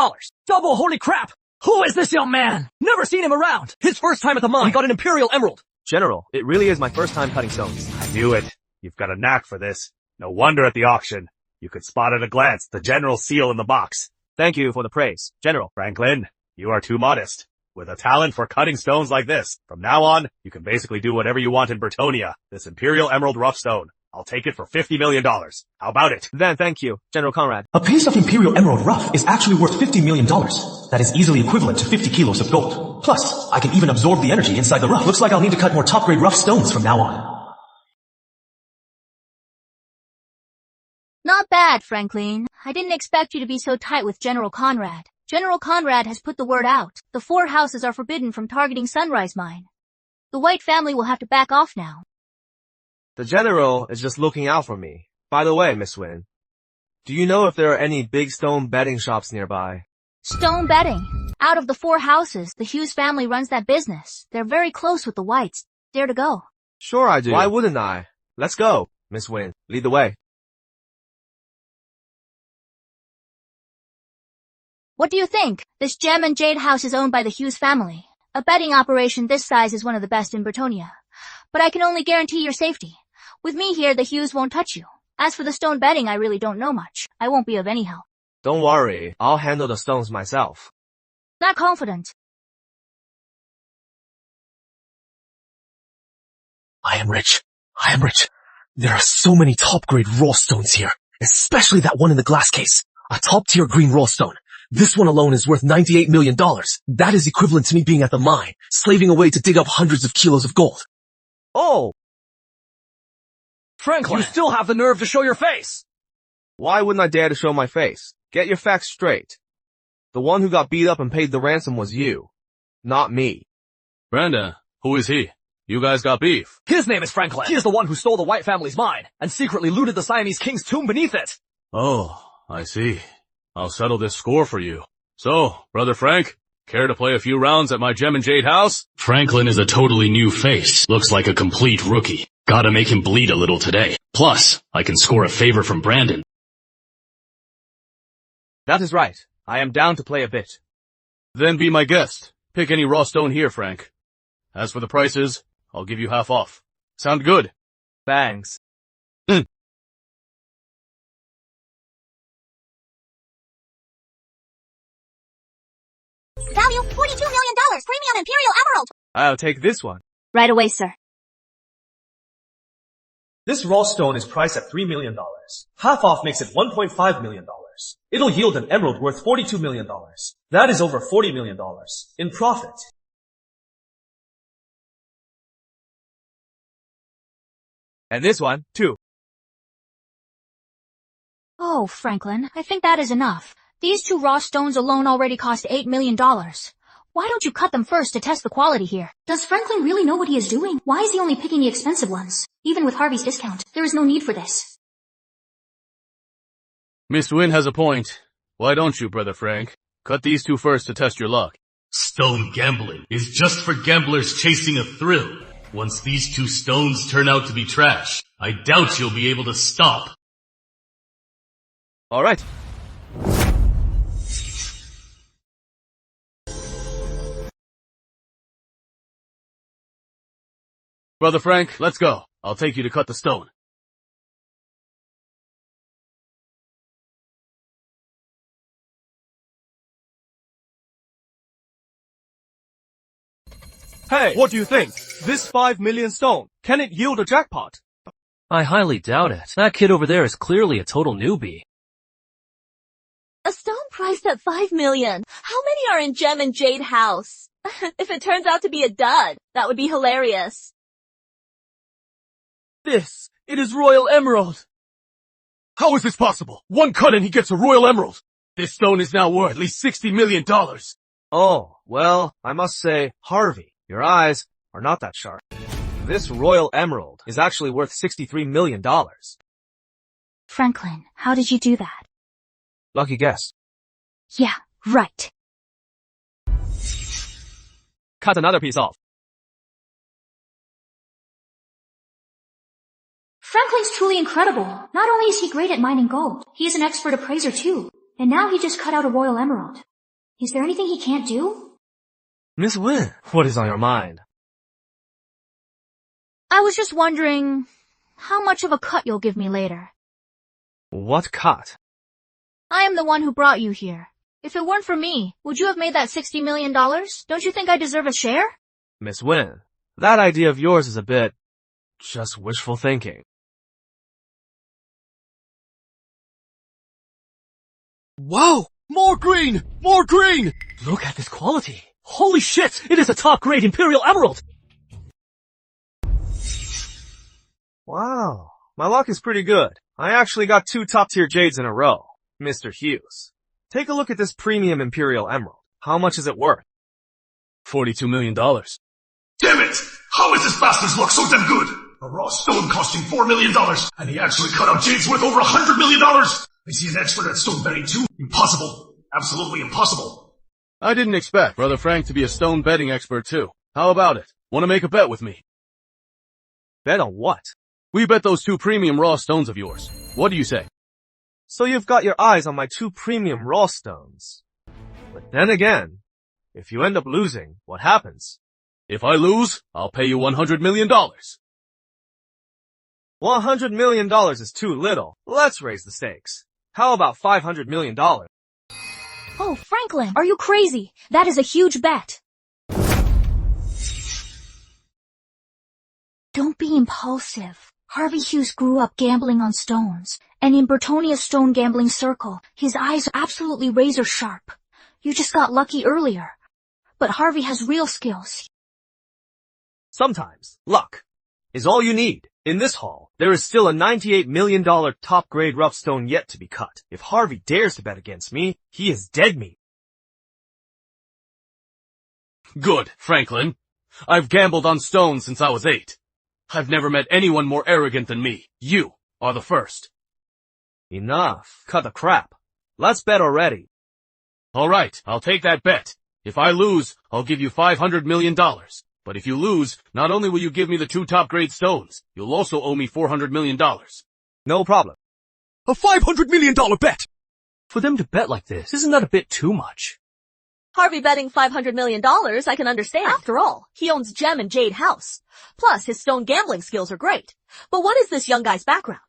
Double holy crap! Who is this young man? Never seen him around! His first time at the mine got an Imperial Emerald! General, it really is my first time cutting stones. I knew it. You've got a knack for this. No wonder at the auction. You could spot at a glance the General's seal in the box. Thank you for the praise, General. Franklin, you are too modest. With a talent for cutting stones like this, from now on, you can basically do whatever you want in Britonia. This Imperial Emerald rough stone. I'll take it for $50 million. How about it? Then thank you, General Conrad. A piece of Imperial Emerald rough is actually worth $50 million. That is easily equivalent to 50 kilos of gold. Plus, I can even absorb the energy inside the rough. Looks like I'll need to cut more top-grade rough stones from now on. Not bad, Franklin. I didn't expect you to be so tight with General Conrad. General Conrad has put the word out. The 4 houses are forbidden from targeting Sunrise Mine. The White family will have to back off now. The General is just looking out for me. By the way, Miss Wynn, do you know if there are any big stone betting shops nearby? Stone betting. Out of the 4 houses, the Hughes family runs that business. They're very close with the Whites. Dare to go? Sure I do. Why wouldn't I? Let's go, Miss Wynn. Lead the way. What do you think? This gem and jade house is owned by the Hughes family. A betting operation this size is one of the best in Britonia. But I can only guarantee your safety. With me here, the Hughes won't touch you. As for the stone betting, I really don't know much. I won't be of any help. Don't worry, I'll handle the stones myself. Not confident. I am rich. I am rich. There are so many top-grade raw stones here, especially that one in the glass case. A top-tier green raw stone. This one alone is worth $98 million. That is equivalent to me being at the mine, slaving away to dig up hundreds of kilos of gold. Oh! Franklin, you still have the nerve to show your face! Why wouldn't I dare to show my face? Get your facts straight. The one who got beat up and paid the ransom was you, not me. Brandon, who is he? You guys got beef. His name is Franklin. He is the one who stole the White family's mine and secretly looted the Siamese king's tomb beneath it. Oh, I see. I'll settle this score for you. So, Brother Frank, care to play a few rounds at my Gem and Jade house? Franklin is a totally new face. Looks like a complete rookie. Gotta make him bleed a little today. Plus, I can score a favor from Brandon. That is right. I am down to play a bit. Then be my guest. Pick any raw stone here, Frank. As for the prices, I'll give you half off. Sound good? Thanks. Value, $42 million. Premium Imperial Emerald. I'll take this one. Right away, sir. This raw stone is priced at $3 million. Half off makes it $1.5 million. It'll yield an emerald worth $42 million. That is over $40 million in profit. And this one, too. Oh, Franklin, I think that is enough. These 2 raw stones alone already cost $8 million. Why don't you cut them first to test the quality here? Does Franklin really know what he is doing? Why is he only picking the expensive ones? Even with Harvey's discount, there is no need for this. Miss Wynn has a point. Why don't you, Brother Frank? Cut these 2 first to test your luck. Stone gambling is just for gamblers chasing a thrill. Once these 2 stones turn out to be trash, I doubt you'll be able to stop. Alright. Brother Frank, let's go. I'll take you to cut the stone. Hey, what do you think? This 5 million stone, can it yield a jackpot? I highly doubt it. That kid over there is clearly a total newbie. A stone priced at 5 million. How many are in Gem and Jade House? If it turns out to be a dud, that would be hilarious. It is Royal Emerald. How is this possible? 1 cut and he gets a Royal Emerald. This stone is now worth at least $60 million. Oh, well, I must say, Harvey, your eyes are not that sharp. This Royal Emerald is actually worth $63 million. Franklin, how did you do that? Lucky guess. Yeah, right. Cut another piece off. Franklin's truly incredible. Not only is he great at mining gold, he is an expert appraiser too. And now he just cut out a Royal Emerald. Is there anything he can't do? Miss Wynn, what is on your mind? I was just wondering how much of a cut you'll give me later. What cut? I am the one who brought you here. If it weren't for me, would you have made that $60 million? Don't you think I deserve a share? Miss Wynn, that idea of yours is a bit just wishful thinking. Wow! More green! More green! Look at this quality. Holy shit! It is a top-grade Imperial Emerald! Wow, my luck is pretty good. I actually got 2 top-tier jades in a row. Mr. Hughes, take a look at this premium Imperial Emerald. How much is it worth? $42 million. Damn it! How is this bastard's luck so damn good? A raw stone costing $4 million, and he actually cut out jades worth over $100 million! Is he an expert at stone betting too? Impossible. Absolutely impossible. I didn't expect Brother Frank to be a stone betting expert too. How about it? Want to make a bet with me? Bet on what? We bet those 2 premium raw stones of yours. What do you say? So you've got your eyes on my 2 premium raw stones. But then again, if you end up losing, what happens? If I lose, I'll pay you $100 million. $100 million is too little. Let's raise the stakes. How about $500 million? Oh, Franklin, are you crazy? That is a huge bet. Don't be impulsive. Harvey Hughes grew up gambling on stones, and in Bertonia's stone gambling circle, his eyes are absolutely razor sharp. You just got lucky earlier. But Harvey has real skills. Sometimes, luck is all you need. In this haul, there is still a $98 million top-grade rough stone yet to be cut. If Harvey dares to bet against me, he is dead meat. Good, Franklin. I've gambled on stones since I was 8. I've never met anyone more arrogant than me. You are the first. Enough. Cut the crap. Let's bet already. Alright, I'll take that bet. If I lose, I'll give you $500 million. But if you lose, not only will you give me the 2 top-grade stones, you'll also owe me $400 million. No problem. A $500 million bet! For them to bet like this, isn't that a bit too much? Harvey betting $500 million, I can understand. After all, he owns Gem and Jade House. Plus, his stone gambling skills are great. But what is this young guy's background?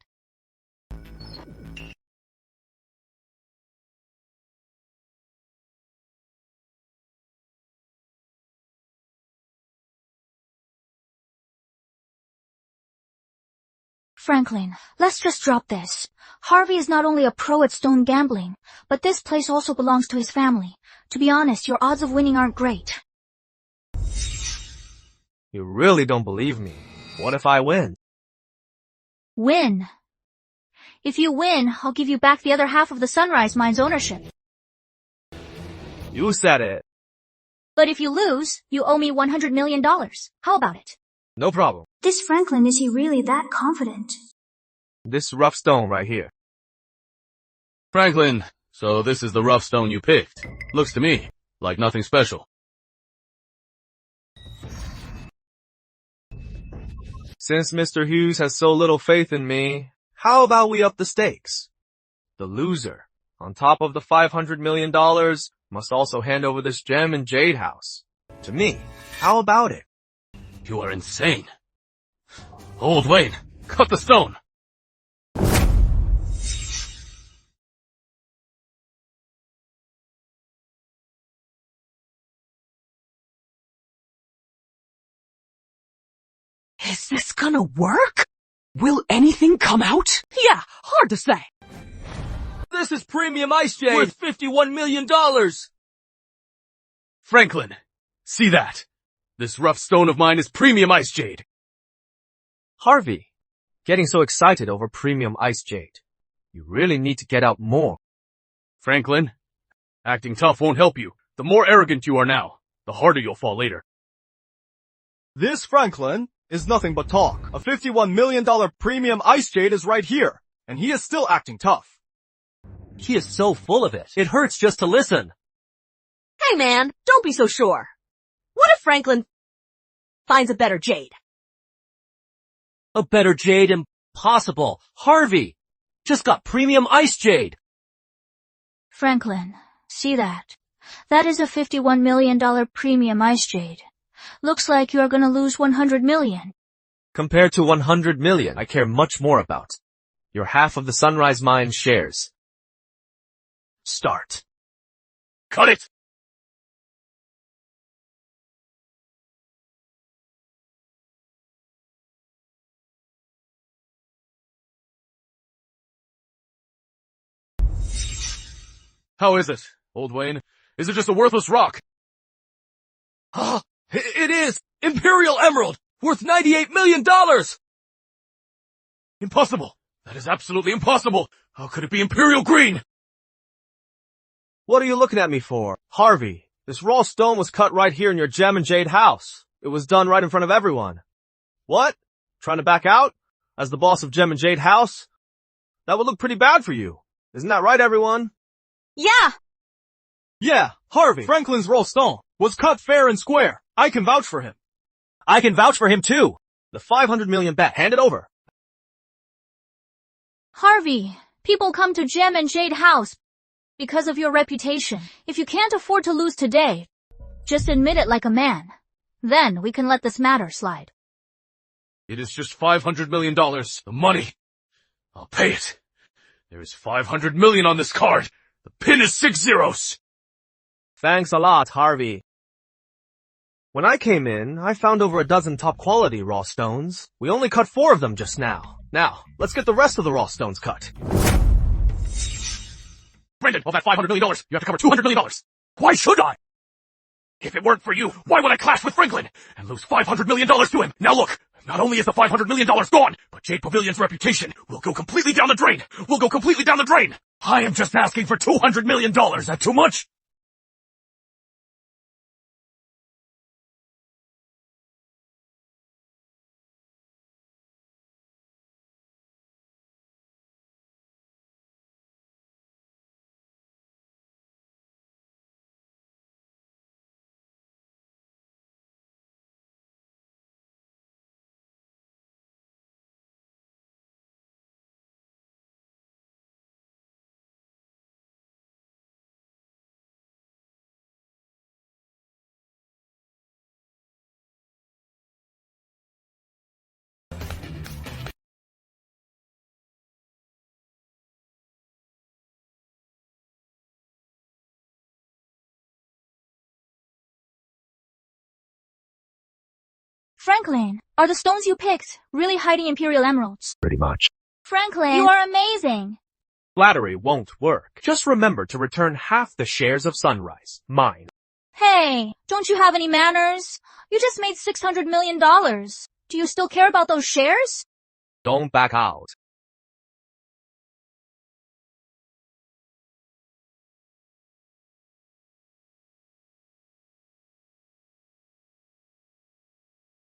Franklin, let's just drop this. Harvey is not only a pro at stone gambling, but this place also belongs to his family. To be honest, your odds of winning aren't great. You really don't believe me. What if I win? Win? If you win, I'll give you back the other half of the Sunrise Mine's ownership. You said it. But if you lose, you owe me $100 million. How about it? No problem. This Franklin, is he really that confident? This rough stone right here. Franklin, so this is the rough stone you picked. Looks to me like nothing special. Since Mr. Hughes has so little faith in me, how about we up the stakes? The loser, on top of the $500 million, must also hand over this gem and jade house. To me. How about it? You are insane. Old Wayne, cut the stone. Is this gonna work? Will anything come out? Yeah, hard to say. This is premium ice jade. Worth $51 million. Franklin, see that? This rough stone of mine is premium ice jade. Harvey, getting so excited over premium ice jade. You really need to get out more. Franklin, acting tough won't help you. The more arrogant you are now, the harder you'll fall later. This Franklin is nothing but talk. A $51 million premium ice jade is right here, and he is still acting tough. He is so full of it. It hurts just to listen. Hey man, don't be so sure. What if Franklin finds a better jade? A better jade? Impossible. Harvey just got premium ice jade. Franklin, see that? That is a $51 million premium ice jade. Looks like you're gonna lose $100 million. Compared to $100 million, I care much more about. Your half of the Sunrise Mine shares. Start. Cut it! How is it, Old Wayne? Is it just a worthless rock? Ah, it is! Imperial Emerald! Worth $98 million! Impossible! That is absolutely impossible! How could it be Imperial Green? What are you looking at me for? Harvey, this raw stone was cut right here in your gem and jade house. It was done right in front of everyone. What? Trying to back out? As the boss of gem and jade house? That would look pretty bad for you. Isn't that right, everyone? Yeah! Yeah, Harvey, Franklin's raw stone was cut fair and square. I can vouch for him. I can vouch for him too. The $500 million bet, hand it over. Harvey, people come to Gem and Jade House because of your reputation. If you can't afford to lose today, just admit it like a man. Then we can let this matter slide. It is just $500 million. The money. I'll pay it. There is $500 million on this card. The pin is 6 zeros. Thanks a lot, Harvey. When I came in, I found over a dozen top-quality raw stones. We only cut 4 of them just now. Now, let's get the rest of the raw stones cut. Brendan, of that $500 million, you have to cover $200 million. Why should I? If it weren't for you, why would I clash with Franklin and lose $500 million to him? Now look, not only is the $500 million gone, but Jade Pavilion's reputation will go completely down the drain. Will go completely down the drain. I am just asking for $200 million. Is that too much? Franklin, are the stones you picked really hiding Imperial Emeralds? Pretty much. Franklin, you are amazing. Flattery won't work. Just remember to return half the shares of Sunrise. Mine. Hey, don't you have any manners? You just made $600 million. Do you still care about those shares? Don't back out.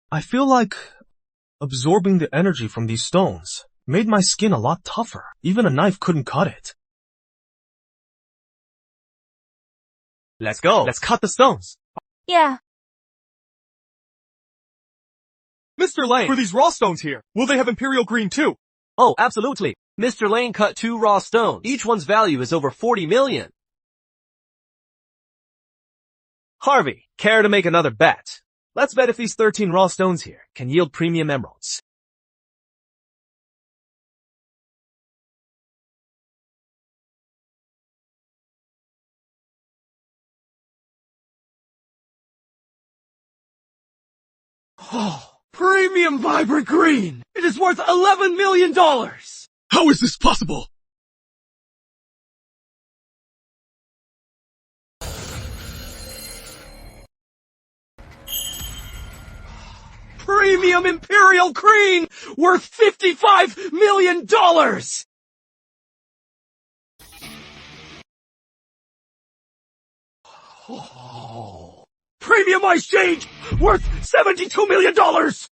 I feel like absorbing the energy from these stones made my skin a lot tougher. Even a knife couldn't cut it. Let's go. Let's cut the stones. Yeah. Mr. Lane, for these raw stones here, will they have Imperial Green too? Oh, absolutely. Mr. Lane cut 2 raw stones. Each one's value is over 40 million. Harvey, care to make another bet? Let's bet if these 13 raw stones here can yield premium emeralds. Oh, premium vibrant green! It is worth $11 million! How is this possible? Premium Imperial Green! Worth $55 million! Oh. Premium Ice Jade! Worth $72 million!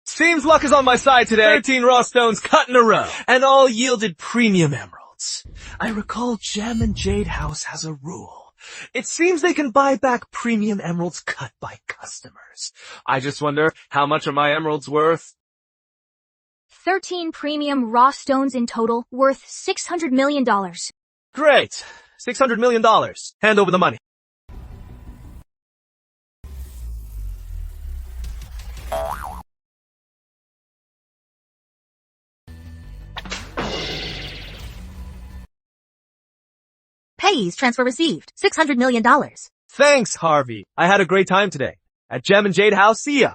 Seems luck is on my side today. 13 raw stones cut in a row, and all yielded premium emeralds. I recall Gem and Jade House has a rule. It seems they can buy back premium emeralds cut by customers. I just wonder, how much are my emeralds worth? 13 premium raw stones in total, worth $600 million. Great! $600 million. Hand over the money. Payees transfer received. $600 million. Thanks, Harvey. I had a great time today. At Gem and Jade House, see ya.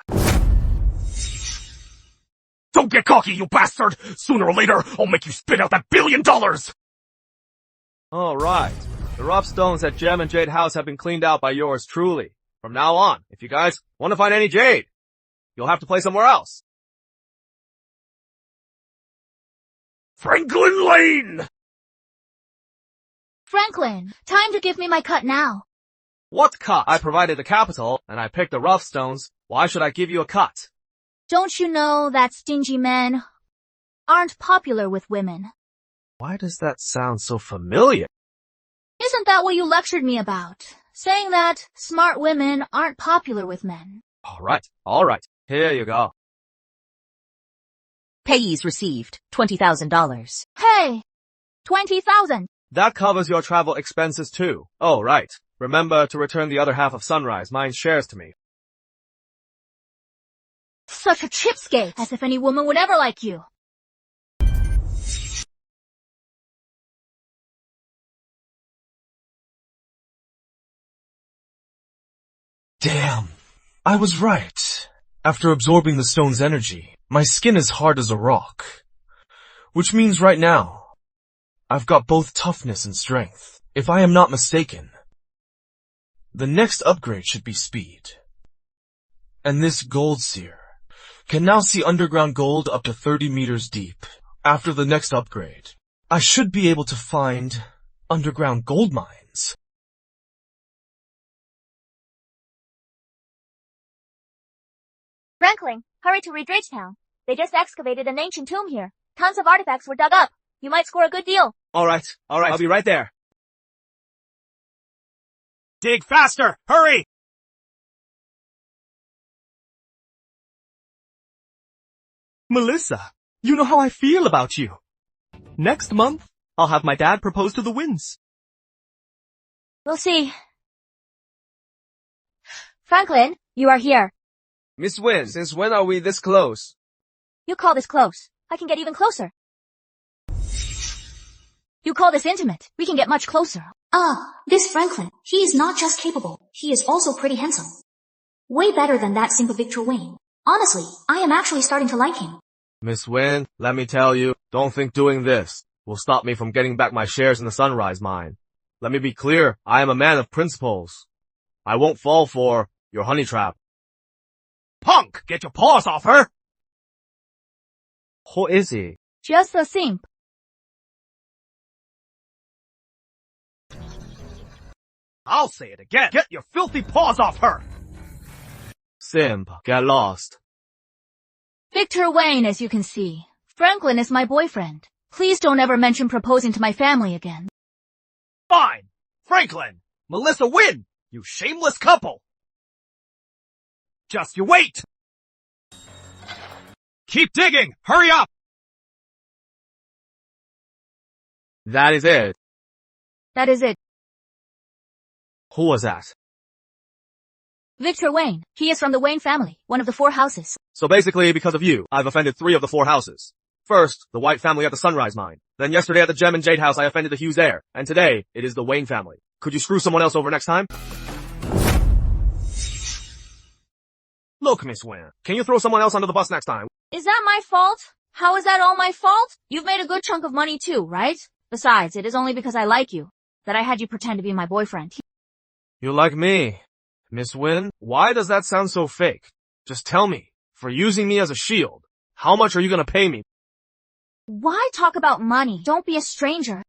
Don't get cocky, you bastard! Sooner or later, I'll make you spit out that $1 billion! Alright. The rough stones at Gem and Jade House have been cleaned out by yours truly. From now on, if you guys want to find any jade, you'll have to play somewhere else. Franklin Lane! Franklin, time to give me my cut now. What cut? I provided the capital, and I picked the rough stones. Why should I give you a cut? Don't you know that stingy men aren't popular with women? Why does that sound so familiar? Isn't that what you lectured me about? Saying that smart women aren't popular with men. Alright. Here you go. Payees received. $20,000. Hey! 20,000. That covers your travel expenses too. Oh, right. Remember to return the other half of Sunrise Mine's shares to me. Such a cheapskate. As if any woman would ever like you. Damn. I was right. After absorbing the stone's energy, my skin is hard as a rock. Which means right now, I've got both toughness and strength. If I am not mistaken, the next upgrade should be speed. And this gold seer can now see underground gold up to 30 meters deep. After the next upgrade, I should be able to find underground gold mines. Franklin, hurry to Redridge Town. They just excavated an ancient tomb here. Tons of artifacts were dug up. You might score a good deal. Alright. I'll be right there. Dig faster! Hurry! Melissa, you know how I feel about you. Next month, I'll have my dad propose to the Winds. We'll see. Franklin, you are here. Miss Wynn, since when are we this close? You call this close. I can get even closer. You call this intimate. We can get much closer. This Franklin, he is not just capable, he is also pretty handsome. Way better than that simple Victor Wayne. Honestly, I am actually starting to like him. Miss Wynn, let me tell you, don't think doing this will stop me from getting back my shares in the Sunrise Mine. Let me be clear, I am a man of principles. I won't fall for your honey trap. Punk! Get your paws off her! Who is he? Just a simp. I'll say it again. Get your filthy paws off her! Simp, get lost. Victor Wayne, as you can see. Franklin is my boyfriend. Please don't ever mention proposing to my family again. Fine! Franklin! Melissa Wynn! You shameless couple! Just you wait! Keep digging! Hurry up! That is it. That is it. Who was that? Victor Wayne. He is from the Wayne family, one of the 4 houses. So basically, because of you, I've offended 3 of the 4 houses. First, the White family at the Sunrise Mine. Then yesterday at the Gem and Jade house, I offended the Hughes heir. And today, it is the Wayne family. Could you screw someone else over next time? Look, Miss Wynn, can you throw someone else under the bus next time? Is that my fault? How is that all my fault? You've made a good chunk of money too, right? Besides, it is only because I like you that I had you pretend to be my boyfriend. You like me. Miss Wynn, why does that sound so fake? Just tell me, for using me as a shield, how much are you gonna pay me? Why talk about money? Don't be a stranger.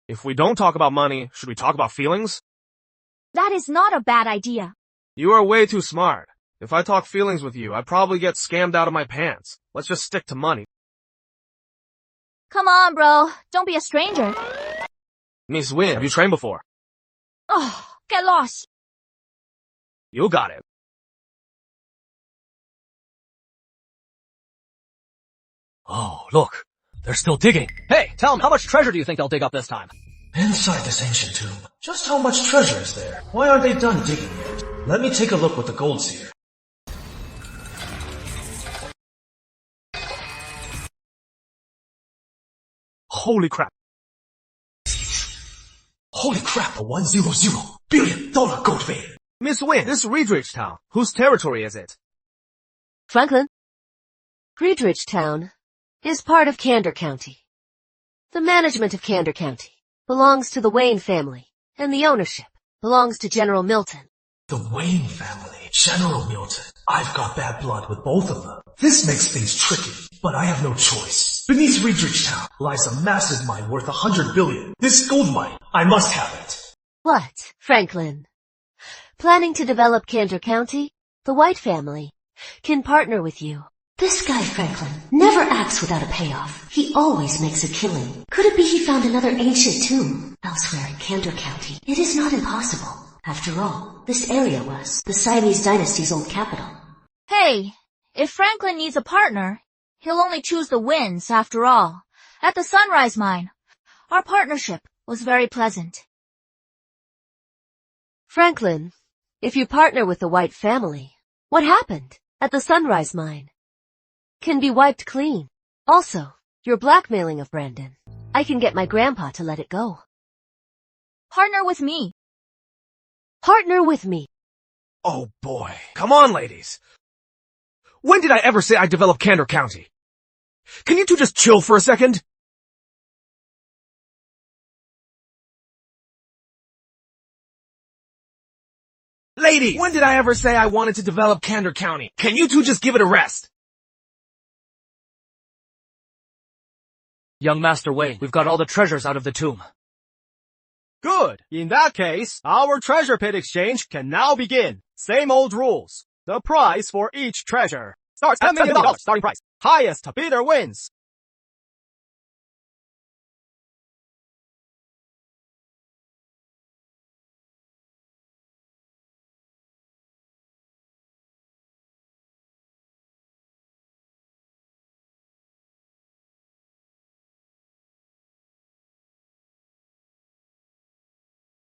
If we don't talk about money, should we talk about feelings? That is not a bad idea. You are way too smart. If I talk feelings with you, I'd probably get scammed out of my pants. Let's just stick to money. Come on, bro. Don't be a stranger. Miss Wynn, have you trained before? Oh, get lost. You got it. Oh, look. They're still digging. Hey, tell me, how much treasure do you think they'll dig up this time? Inside this ancient tomb, just how much treasure is there? Why aren't they done digging yet? Let me take a look with the gold seer. Holy crap. Holy crap, a $100 billion gold vein. Miss Wynn, this Reedridge town, whose territory is it? Franklin, Reedridge Town is part of Candor County. The management of Candor County belongs to the Wayne family, and the ownership belongs to General Milton. The Wayne family, General Milton. I've got bad blood with both of them. This makes things tricky, but I have no choice. Beneath Reedridge Town lies a massive mine worth $100 billion. This gold mine, I must have it. What, Franklin? Planning to develop Candor County? The White family can partner with you. This guy, Franklin, never acts without a payoff. He always makes a killing. Could it be he found another ancient tomb elsewhere in Candor County? It is not impossible. After all, this area was the Siamese dynasty's old capital. Hey, if Franklin needs a partner, he'll only choose the Winds after all. At the Sunrise Mine, our partnership was very pleasant. Franklin, if you partner with the White family, what happened at the Sunrise Mine can be wiped clean. Also, your blackmailing of Brandon. I can get my grandpa to let it go. Partner with me. Partner with me. Oh boy. Come on, ladies. When did I ever say I'd develop Candor County? Can you two just chill for a second? Ladies, when did I ever say I wanted to develop Candor County? Can you two just give it a rest? Young Master Wayne, we've got all the treasures out of the tomb. Good. In that case, our treasure pit exchange can now begin. Same old rules. The price for each treasure starts at $10 million. Starting price. Highest bidder wins.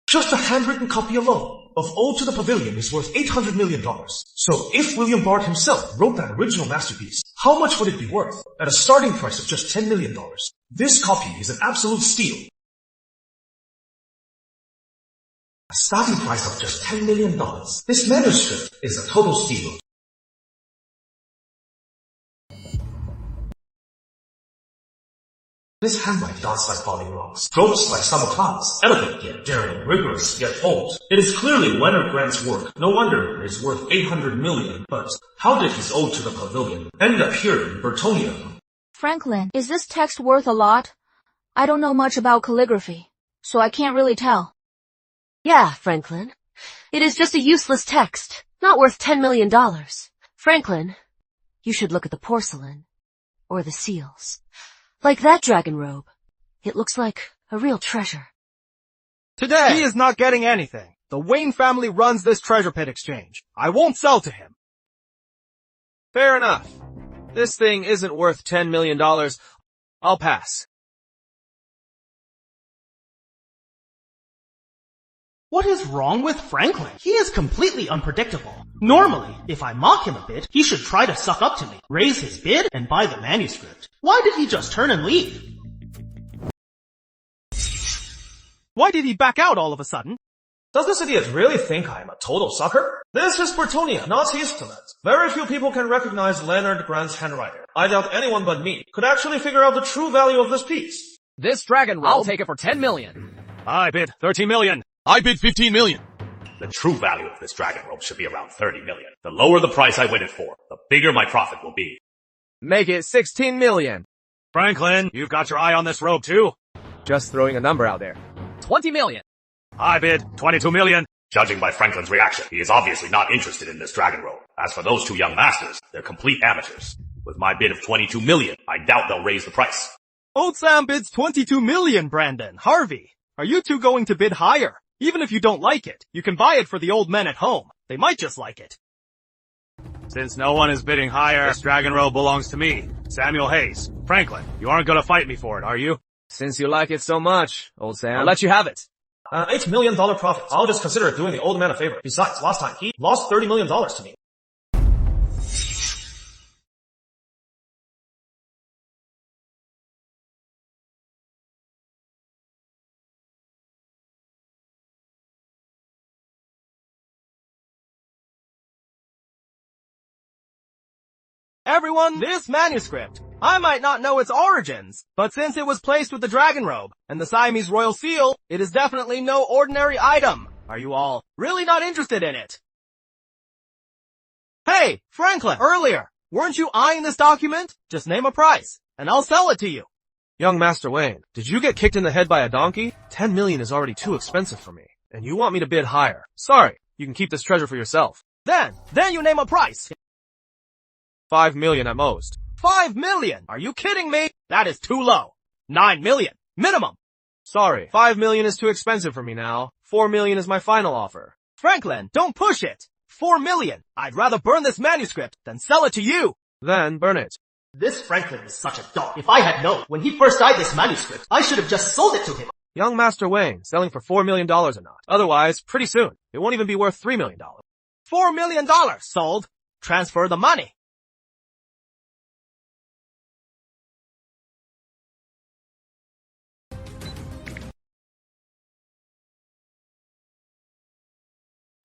Just a handwritten copy alone of Ode to the Pavilion is worth $800 million. So if William Bard himself wrote that original masterpiece, how much would it be worth at a starting price of just $10 million? This copy is an absolute steal. A starting price of just $10 million. This manuscript is a total steal. This handwriting dance like falling rocks, strokes like summer clouds, elegant yet daring, rigorous yet bold. It is clearly Leonard Grant's work. No wonder it is worth $800 million. But how did his Ode to the Pavilion end up here in Bertonia? Franklin, is this text worth a lot? I don't know much about calligraphy, so I can't really tell. Yeah, Franklin. It is just a useless text, not worth $10 million. Franklin, You should look at the porcelain. Or the seals. Like that dragon robe. It looks like a real treasure. Today, he is not getting anything. The Wayne family runs this treasure pit exchange. I won't sell to him. Fair enough. This thing isn't worth $10 million. I'll pass. What is wrong with Franklin? He is completely unpredictable. Normally, if I mock him a bit, he should try to suck up to me, raise his bid, and buy the manuscript. Why did he just turn and leave? Why did he back out all of a sudden? Does this idiot really think I'm a total sucker? This is Bretonia, not Eastland. Very few people can recognize Leonard Grant's handwriting. I doubt anyone but me could actually figure out the true value of this piece. This dragon robe, I'll take it for 10 million. I bid 13 million. I bid 15 million. The true value of this dragon robe should be around 30 million. The lower the price I win it for, the bigger my profit will be. Make it 16 million. Franklin, you've got your eye on this robe too? Just throwing a number out there. 20 million. I bid 22 million. Judging by Franklin's reaction, he is obviously not interested in this dragon robe. As for those two young masters, they're complete amateurs. With my bid of 22 million, I doubt they'll raise the price. Old Sam bids 22 million, Brandon. Harvey, are you two going to bid higher? Even if you don't like it, you can buy it for the old men at home. They might just like it. Since no one is bidding higher, this dragon robe belongs to me, Samuel Hayes. Franklin, you aren't gonna fight me for it, are you? Since you like it so much, old Sam, I'll let you have it. $8 million profit. I'll just consider doing the old man a favor. Besides, last time he lost $30 million to me. Everyone, this manuscript. I might not know its origins, but since it was placed with the dragon robe and the Siamese royal seal, it is definitely no ordinary item. Are you all really not interested in it? Hey, Franklin, earlier, weren't you eyeing this document? Just name a price, and I'll sell it to you. Young Master Wayne, did you get kicked in the head by a donkey? 10 million is already too expensive for me, and you want me to bid higher. Sorry, you can keep this treasure for yourself. Then you name a price. 5 million at most. 5 million? Are you kidding me? That is too low. 9 million. Minimum. Sorry, 5 million is too expensive for me now. 4 million is my final offer. Franklin, don't push it. 4 million. I'd rather burn this manuscript than sell it to you. Then burn it. This Franklin is such a dog. If I had known when he first died this manuscript, I should have just sold it to him. Young Master Wayne, selling for $4 million or not. Otherwise, pretty soon, it won't even be worth $3 million. $4 million sold. Transfer the money.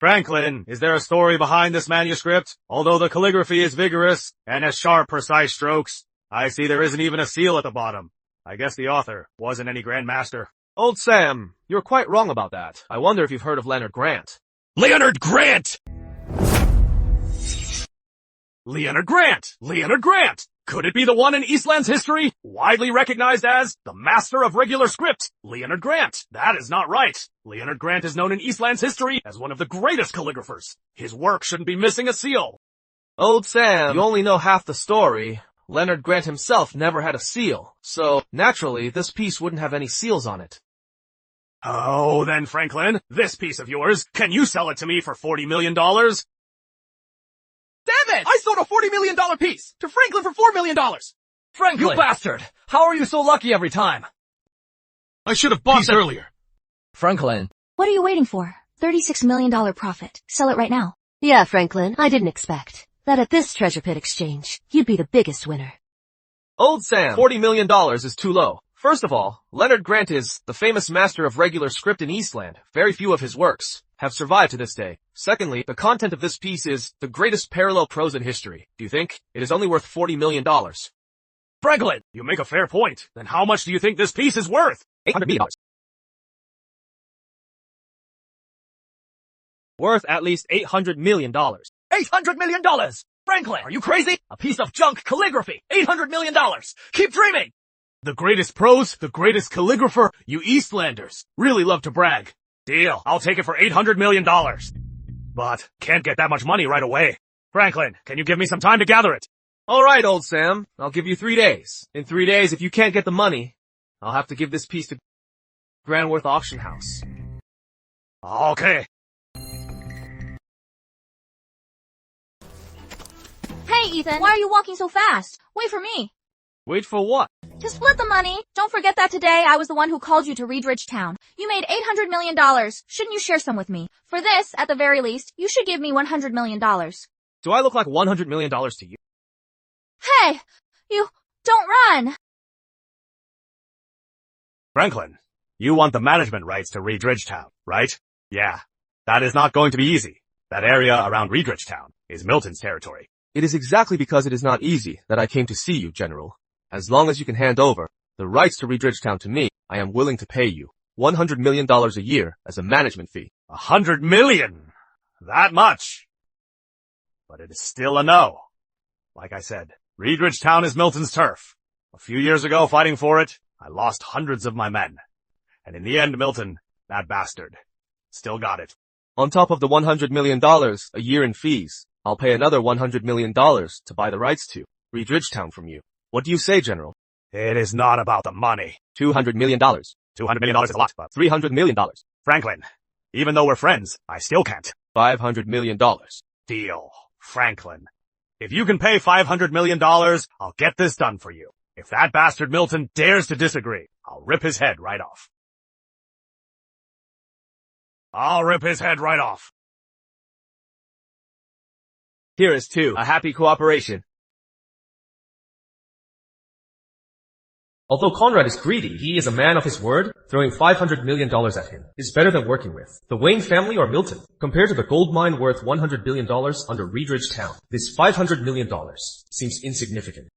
Franklin, is there a story behind this manuscript? Although the calligraphy is vigorous and has sharp, precise strokes, I see there isn't even a seal at the bottom. I guess the author wasn't any Grand Master. Old Sam, you're quite wrong about that. I wonder if you've heard of Leonard Grant. Leonard Grant! Leonard Grant! Leonard Grant! Could it be the one in Eastland's history, widely recognized as the master of regular script, Leonard Grant? That is not right. Leonard Grant is known in Eastland's history as one of the greatest calligraphers. His work shouldn't be missing a seal. Old Sam, you only know half the story. Leonard Grant himself never had a seal, so naturally this piece wouldn't have any seals on it. Oh, then Franklin, this piece of yours, can you sell it to me for $40 million? Damn it! I sold a $40 million piece to Franklin for $4 million. Franklin! You bastard! How are you so lucky every time? I should have bought earlier. Franklin. What are you waiting for? $36 million profit. Sell it right now. Yeah, Franklin, I didn't expect that at this treasure pit exchange, you'd be the biggest winner. Old Sam, $40 million is too low. First of all, Leonard Grant is the famous master of regular script in Eastland. Very few of his works have survived to this day. Secondly, the content of this piece is the greatest parallel prose in history. Do you think? It is only worth $40 million. Franklin, you make a fair point. Then how much do you think this piece is worth? $800 million. Worth at least $800 million. $800 million! Franklin, are you crazy? A piece of junk calligraphy. $800 million! Keep dreaming! The greatest prose, the greatest calligrapher, you Eastlanders really love to brag. Deal. I'll take it for $800 million. But can't get that much money right away. Franklin, can you give me some time to gather it? Alright, old Sam. I'll give you 3 days. In 3 days, if you can't get the money, I'll have to give this piece to Grandworth Auction House. Okay. Hey, Ethan, why are you walking so fast? Wait for me. Wait for what? To split the money. Don't forget that today I was the one who called you to Reedridge Town. You made $800 million. Shouldn't you share some with me? For this, at the very least, you should give me $100 million. Do I look like $100 million to you? Hey! You don't run! Franklin, you want the management rights to Reedridge Town, right? Yeah. That is not going to be easy. That area around Reedridge Town is Milton's territory. It is exactly because it is not easy that I came to see you, General. As long as you can hand over the rights to Reedridge Town to me, I am willing to pay you $100 million a year as a management fee. $100 million? That much? But it is still a no. Like I said, Reedridge Town is Milton's turf. A few years ago, fighting for it, I lost hundreds of my men. And in the end, Milton, that bastard, still got it. On top of the $100 million a year in fees, I'll pay another $100 million to buy the rights to Reedridge Town from you. What do you say, General? It is not about the money. $200 million. $200 million is a lot, but $300 million. Franklin, even though we're friends, I still can't. $500 million. Deal. Franklin. If you can pay $500 million, I'll get this done for you. If that bastard Milton dares to disagree, I'll rip his head right off. I'll rip his head right off. Here is to a happy cooperation. Although Conrad is greedy, he is a man of his word. Throwing $500 million at him is better than working with the Wayne family or Milton. Compared to the gold mine worth $100 billion under Reedridge Town, this $500 million seems insignificant.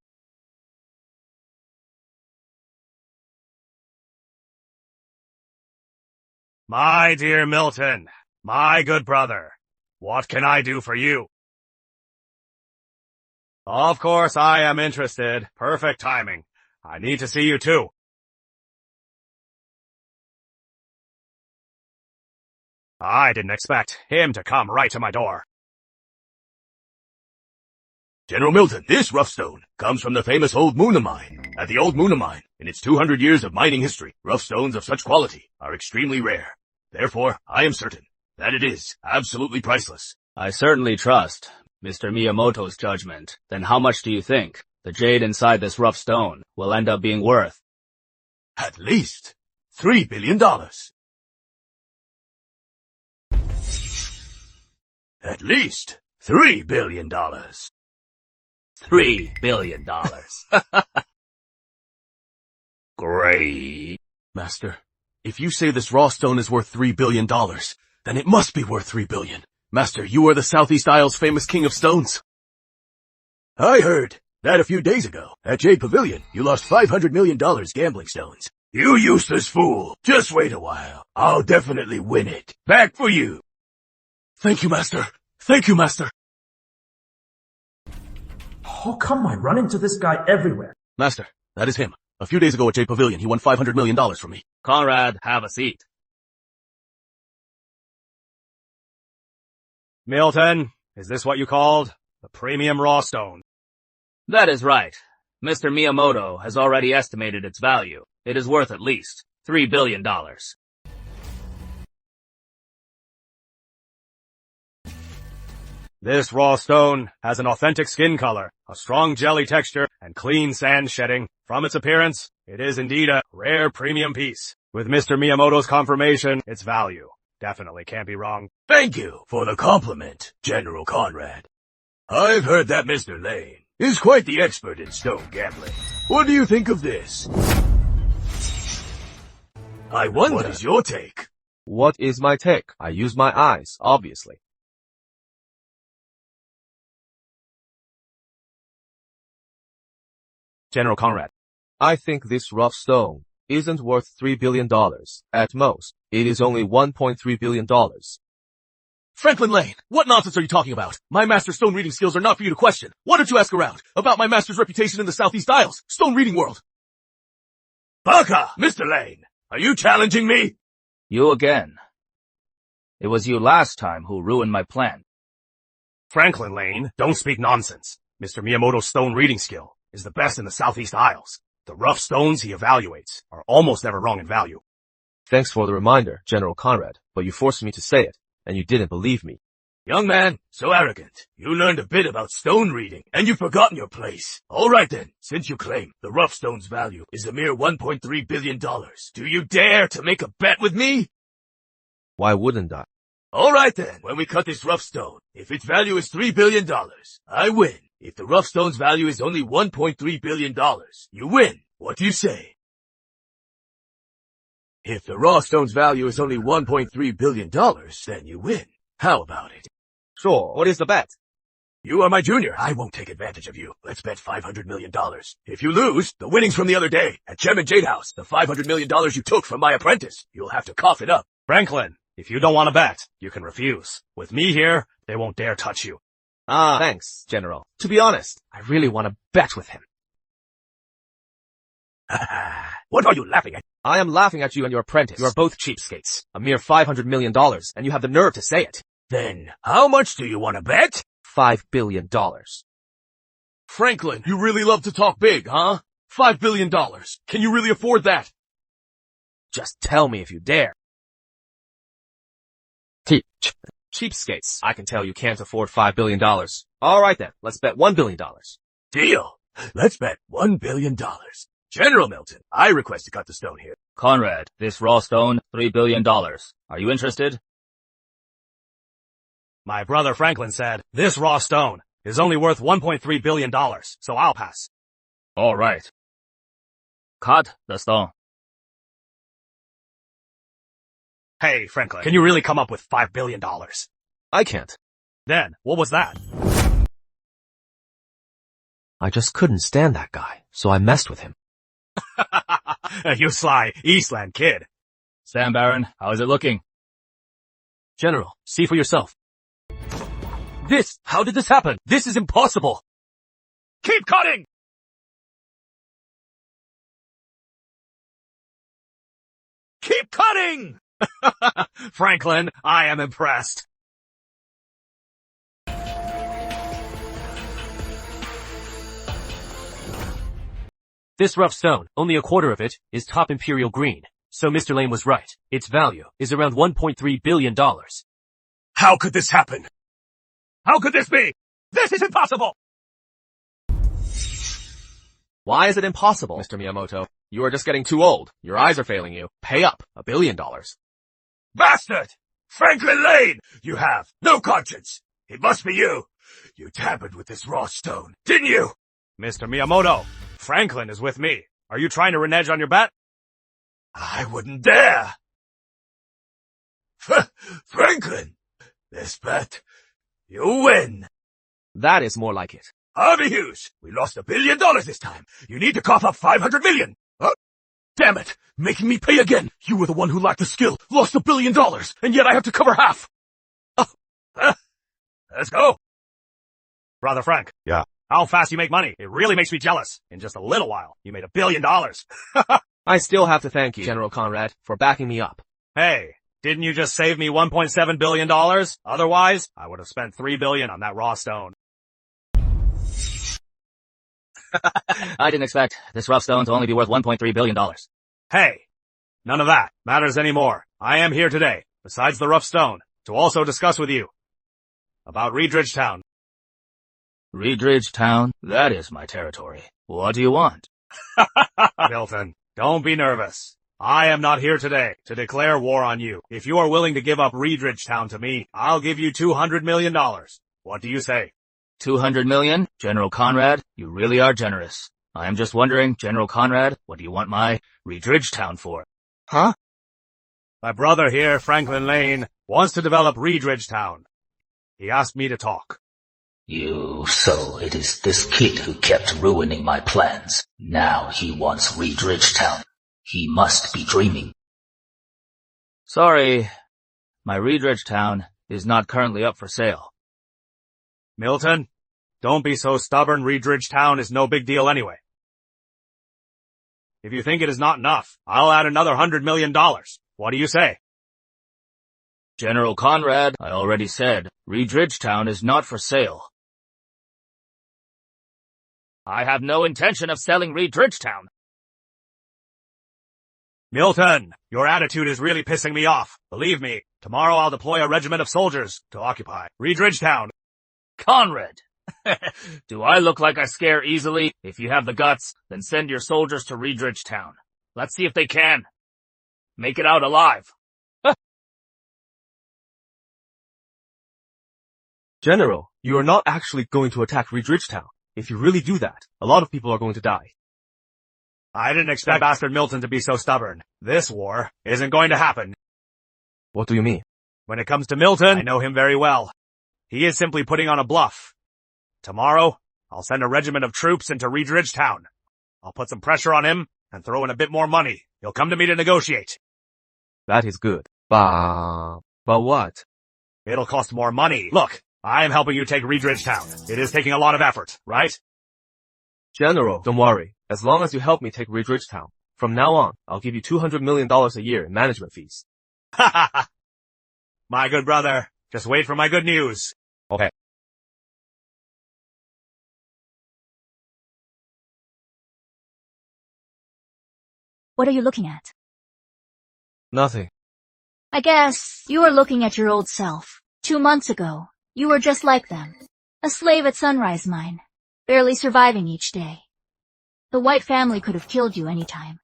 My dear Milton, my good brother, what can I do for you? Of course I am interested. Perfect timing. I need to see you too. I didn't expect him to come right to my door. General Milton, this rough stone comes from the famous Old Moona Mine. At the Old Moona Mine, in its 200 years of mining history, rough stones of such quality are extremely rare. Therefore, I am certain that it is absolutely priceless. I certainly trust Mr. Miyamoto's judgment. Then how much do you think the jade inside this rough stone will end up being worth? At least $3 billion. At least $3 billion. $3 billion. Great. Master, if you say this raw stone is worth $3 billion, then it must be worth $3 billion. Master, you are the Southeast Isle's famous king of stones. I heard that a few days ago, at Jade Pavilion, you lost $500 million gambling stones. You useless fool. Just wait a while. I'll definitely win it. Back for you. Thank you, Master. Thank you, Master. How come I run into this guy everywhere? Master, that is him. A few days ago at Jade Pavilion, he won $500 million from me. Conrad, have a seat. Milton, is this what you called? The premium raw stone. That is right. Mr. Miyamoto has already estimated its value. It is worth at least $3 billion. This raw stone has an authentic skin color, a strong jelly texture, and clean sand shedding. From its appearance, it is indeed a rare premium piece. With Mr. Miyamoto's confirmation, its value definitely can't be wrong. Thank you for the compliment, General Conrad. I've heard that Mr. Lane is quite the expert in stone gambling. What do you think of this? I wonder, what is your take? What is my take? I use my eyes, obviously. General Conrad. I think this rough stone isn't worth $3 billion. At most, it is only $1.3 billion. Franklin Lane, what nonsense are you talking about? My master's stone reading skills are not for you to question. Why don't you ask around about my master's reputation in the Southeast Isles, stone reading world? Baka, Mr. Lane, are you challenging me? You again. It was you last time who ruined my plan. Franklin Lane, don't speak nonsense. Mr. Miyamoto's stone reading skill is the best in the Southeast Isles. The rough stones he evaluates are almost never wrong in value. Thanks for the reminder, General Conrad, but you forced me to say it, and you didn't believe me. Young man, so arrogant. You learned a bit about stone reading, and you've forgotten your place. Alright then, since you claim the rough stone's value is a mere $1.3 billion, do you dare to make a bet with me? Why wouldn't I? Alright then, when we cut this rough stone, if its value is $3 billion, I win. If the rough stone's value is only $1.3 billion, you win. What do you say? If the raw stone's value is only $1.3 billion, then you win. How about it? Sure, what is the bet? You are my junior. I won't take advantage of you. Let's bet $500 million. If you lose, the winnings from the other day at Gem and Jade House, the $500 million you took from my apprentice, you'll have to cough it up. Franklin, if you don't want to bet, you can refuse. With me here, they won't dare touch you. Thanks, General. To be honest, I really want to bet with him. What are you laughing at? I am laughing at you and your apprentice. You are both cheapskates. A mere $500 million, and you have the nerve to say it. Then, how much do you want to bet? $5 billion. Franklin, you really love to talk big, huh? $5 billion. Can you really afford that? Just tell me if you dare. Cheapskates. I can tell you can't afford $5 billion. Alright then, let's bet $1 billion. Deal. Let's bet $1 billion. General Milton, I request to cut the stone here. Conrad, this raw stone, $3 billion. Are you interested? My brother Franklin said, this raw stone is only worth $1.3 billion, so I'll pass. All right. Cut the stone. Hey, Franklin, can you really come up with $5 billion? I can't. Then, what was that? I just couldn't stand that guy, so I messed with him. You sly Eastland kid. Sam Baron, how is it looking? General, see for yourself. How did this happen? This is impossible. Keep cutting! Keep cutting! Franklin, I am impressed. This rough stone, only a quarter of it, is top imperial green. So Mr. Lane was right. Its value is around $1.3 billion. How could this happen? How could this be? This is impossible! Why is it impossible, Mr. Miyamoto? You are just getting too old. Your eyes are failing you. Pay up. $1 billion. Bastard! Franklin Lane! You have no conscience. It must be you. You tampered with this raw stone, didn't you? Mr. Miyamoto, Franklin is with me. Are you trying to renege on your bet? I wouldn't dare. Franklin, this bet, you win. That is more like it. Harvey Hughes, we lost $1 billion this time. You need to cough up $500 million. Damn it, making me pay again. You were the one who lacked the skill, lost $1 billion, and yet I have to cover half. Let's go. Brother Frank. Yeah. How fast you make money. It really makes me jealous. In just a little while, you made $1 billion. I still have to thank you, General Conrad, for backing me up. Hey, didn't you just save me $1.7 billion? Otherwise, I would have spent $3 billion on that raw stone. I didn't expect this rough stone to only be worth $1.3 billion. Hey, none of that matters anymore. I am here today, besides the rough stone, to also discuss with you about Reedridge Town. Reedridge Town? That is my territory. What do you want? Milton, don't be nervous. I am not here today to declare war on you. If you are willing to give up Reedridge Town to me, I'll give you $200 million. What do you say? 200 million? General Conrad, you really are generous. I am just wondering, General Conrad, what do you want my Reedridge Town for? Huh? My brother here, Franklin Lane, wants to develop Reedridge Town. He asked me to talk. So it is this kid who kept ruining my plans. Now he wants Reedridge Town. He must be dreaming. Sorry, my Reedridge Town is not currently up for sale. Milton, don't be so stubborn. Reedridge Town is no big deal anyway. If you think it is not enough, I'll add another $100 million. What do you say? General Conrad, I already said, Reedridge Town is not for sale. I have no intention of selling Reed Ridgetown. Milton, your attitude is really pissing me off. Believe me, tomorrow I'll deploy a regiment of soldiers to occupy Reed Ridgetown. Conrad! Do I look like I scare easily? If you have the guts, then send your soldiers to Reed Ridgetown. Let's see if they can. Make it out alive. General, you are not actually going to attack Reed Ridgetown. If you really do that, a lot of people are going to die. I didn't expect Bastard Milton to be so stubborn. This war isn't going to happen. What do you mean? When it comes to Milton, I know him very well. He is simply putting on a bluff. Tomorrow, I'll send a regiment of troops into Reed Ridgetown. I'll put some pressure on him and throw in a bit more money. He'll come to me to negotiate. That is good. But what? It'll cost more money. Look, I am helping you take Reed Ridgetown. It is taking a lot of effort, right? General, don't worry. As long as you help me take Reed Ridgetown, from now on, I'll give you $200 million a year in management fees. Ha ha ha! My good brother, just wait for my good news. Okay. What are you looking at? Nothing. I guess you are looking at your old self. 2 months ago, you were just like them. A slave at Sunrise Mine, barely surviving each day. The White family could have killed you anytime.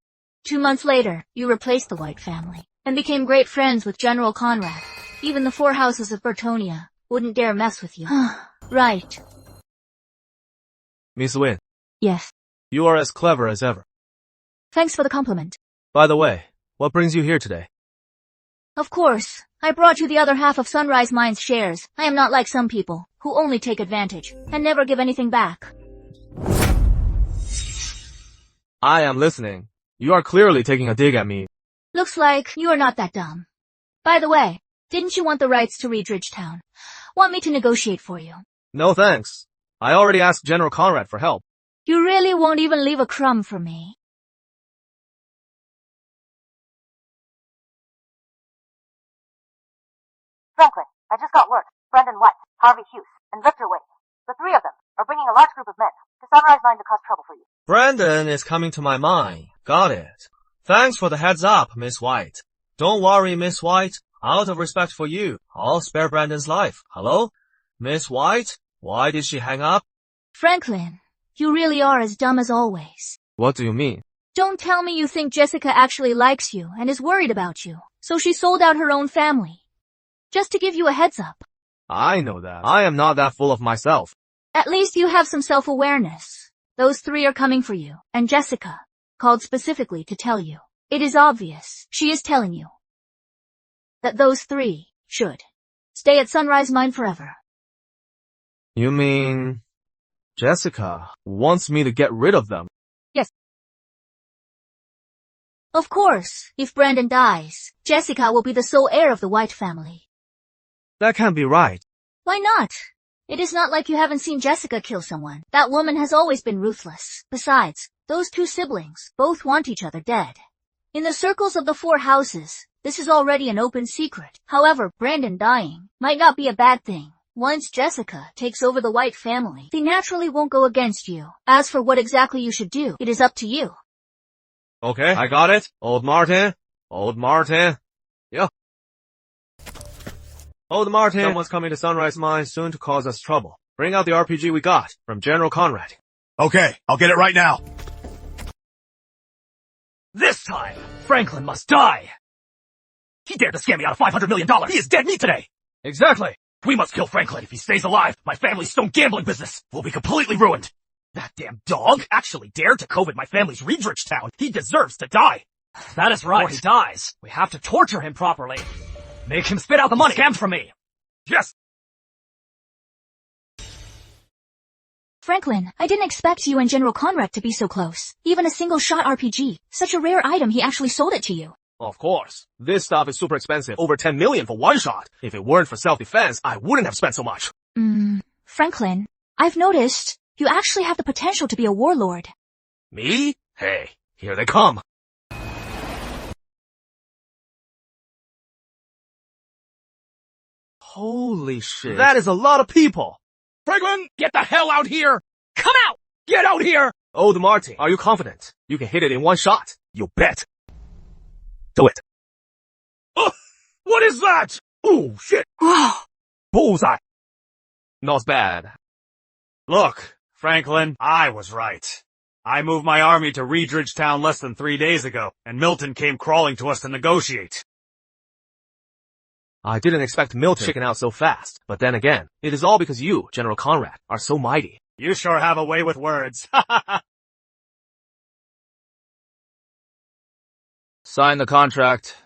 2 months later, you replaced the White family and became great friends with General Conrad. Even the 4 houses of Bertonia wouldn't dare mess with you. Right. Miss Wynn. Yes. You are as clever as ever. Thanks for the compliment. By the way, what brings you here today? Of course. I brought you the other half of Sunrise Mine's shares. I am not like some people, who only take advantage and never give anything back. I am listening. You are clearly taking a dig at me. Looks like you are not that dumb. By the way, didn't you want the rights to Reed Ridgetown? Want me to negotiate for you? No thanks. I already asked General Conrad for help. You really won't even leave a crumb for me. Franklin, I just got word. Brendan White, Harvey Hughes, and Victor Wade. The 3 of them are bringing a large group of men to Sunrise Mine to cause trouble for you. Brandon is coming to my mind. Got it. Thanks for the heads up, Miss White. Don't worry, Miss White. Out of respect for you, I'll spare Brandon's life. Hello? Miss White? Why did she hang up? Franklin, you really are as dumb as always. What do you mean? Don't tell me you think Jessica actually likes you and is worried about you, so she sold out her own family. Just to give you a heads up. I know that. I am not that full of myself. At least you have some self-awareness. Those 3 are coming for you, and Jessica called specifically to tell you. It is obvious she is telling you that those 3 should stay at Sunrise Mine forever. You mean Jessica wants me to get rid of them? Yes. Of course, if Brandon dies, Jessica will be the sole heir of the White family. That can't be right. Why not? It is not like you haven't seen Jessica kill someone. That woman has always been ruthless. Besides, those 2 siblings both want each other dead. In the circles of the 4 houses, this is already an open secret. However, Brandon dying might not be a bad thing. Once Jessica takes over the White family, they naturally won't go against you. As for what exactly you should do, it is up to you. Okay, I got it. Old Martin. Yeah. Old Martin, someone's coming to Sunrise Mine soon to cause us trouble. Bring out the RPG we got from General Conrad. Okay, I'll get it right now. This time, Franklin must die. He dared to scam me out of $500 million. He is dead meat today. Exactly. We must kill Franklin. If he stays alive, my family's stone gambling business will be completely ruined. That damn dog actually dared to covet my family's Reed Ridgetown. He deserves to die. That is right. Before he dies, we have to torture him properly. Make him spit out the money scammed from me. Yes. Franklin, I didn't expect you and General Conrad to be so close. Even a single-shot RPG. Such a rare item, he actually sold it to you. Of course. This stuff is super expensive. Over 10 million for one shot. If it weren't for self-defense, I wouldn't have spent so much. Franklin, I've noticed you actually have the potential to be a warlord. Me? Hey, here they come. Holy shit. That is a lot of people. Franklin, get the hell out here. Come out. Get out here! Oh, the Marty, are you confident? You can hit it in one shot. You bet. Do it. What is that? Oh, shit. Bullseye. Not bad. Look, Franklin, I was right. I moved my army to Reedridge Town less than 3 days ago, and Milton came crawling to us to negotiate. I didn't expect Milton to chicken out so fast, but then again, it is all because you, General Conrad, are so mighty. You sure have a way with words. Sign the contract.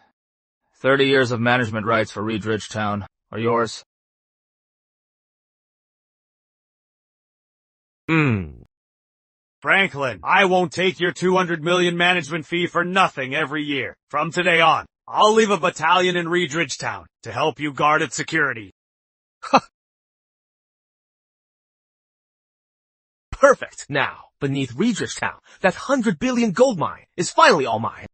30 years of management rights for Reedridge Town are yours. Franklin, I won't take your $200 million management fee for nothing every year. From today on, I'll leave a battalion in Reedridge Town to help you guard its security. Perfect. Now, beneath Reedridge Town, that 100 billion gold mine is finally all mine.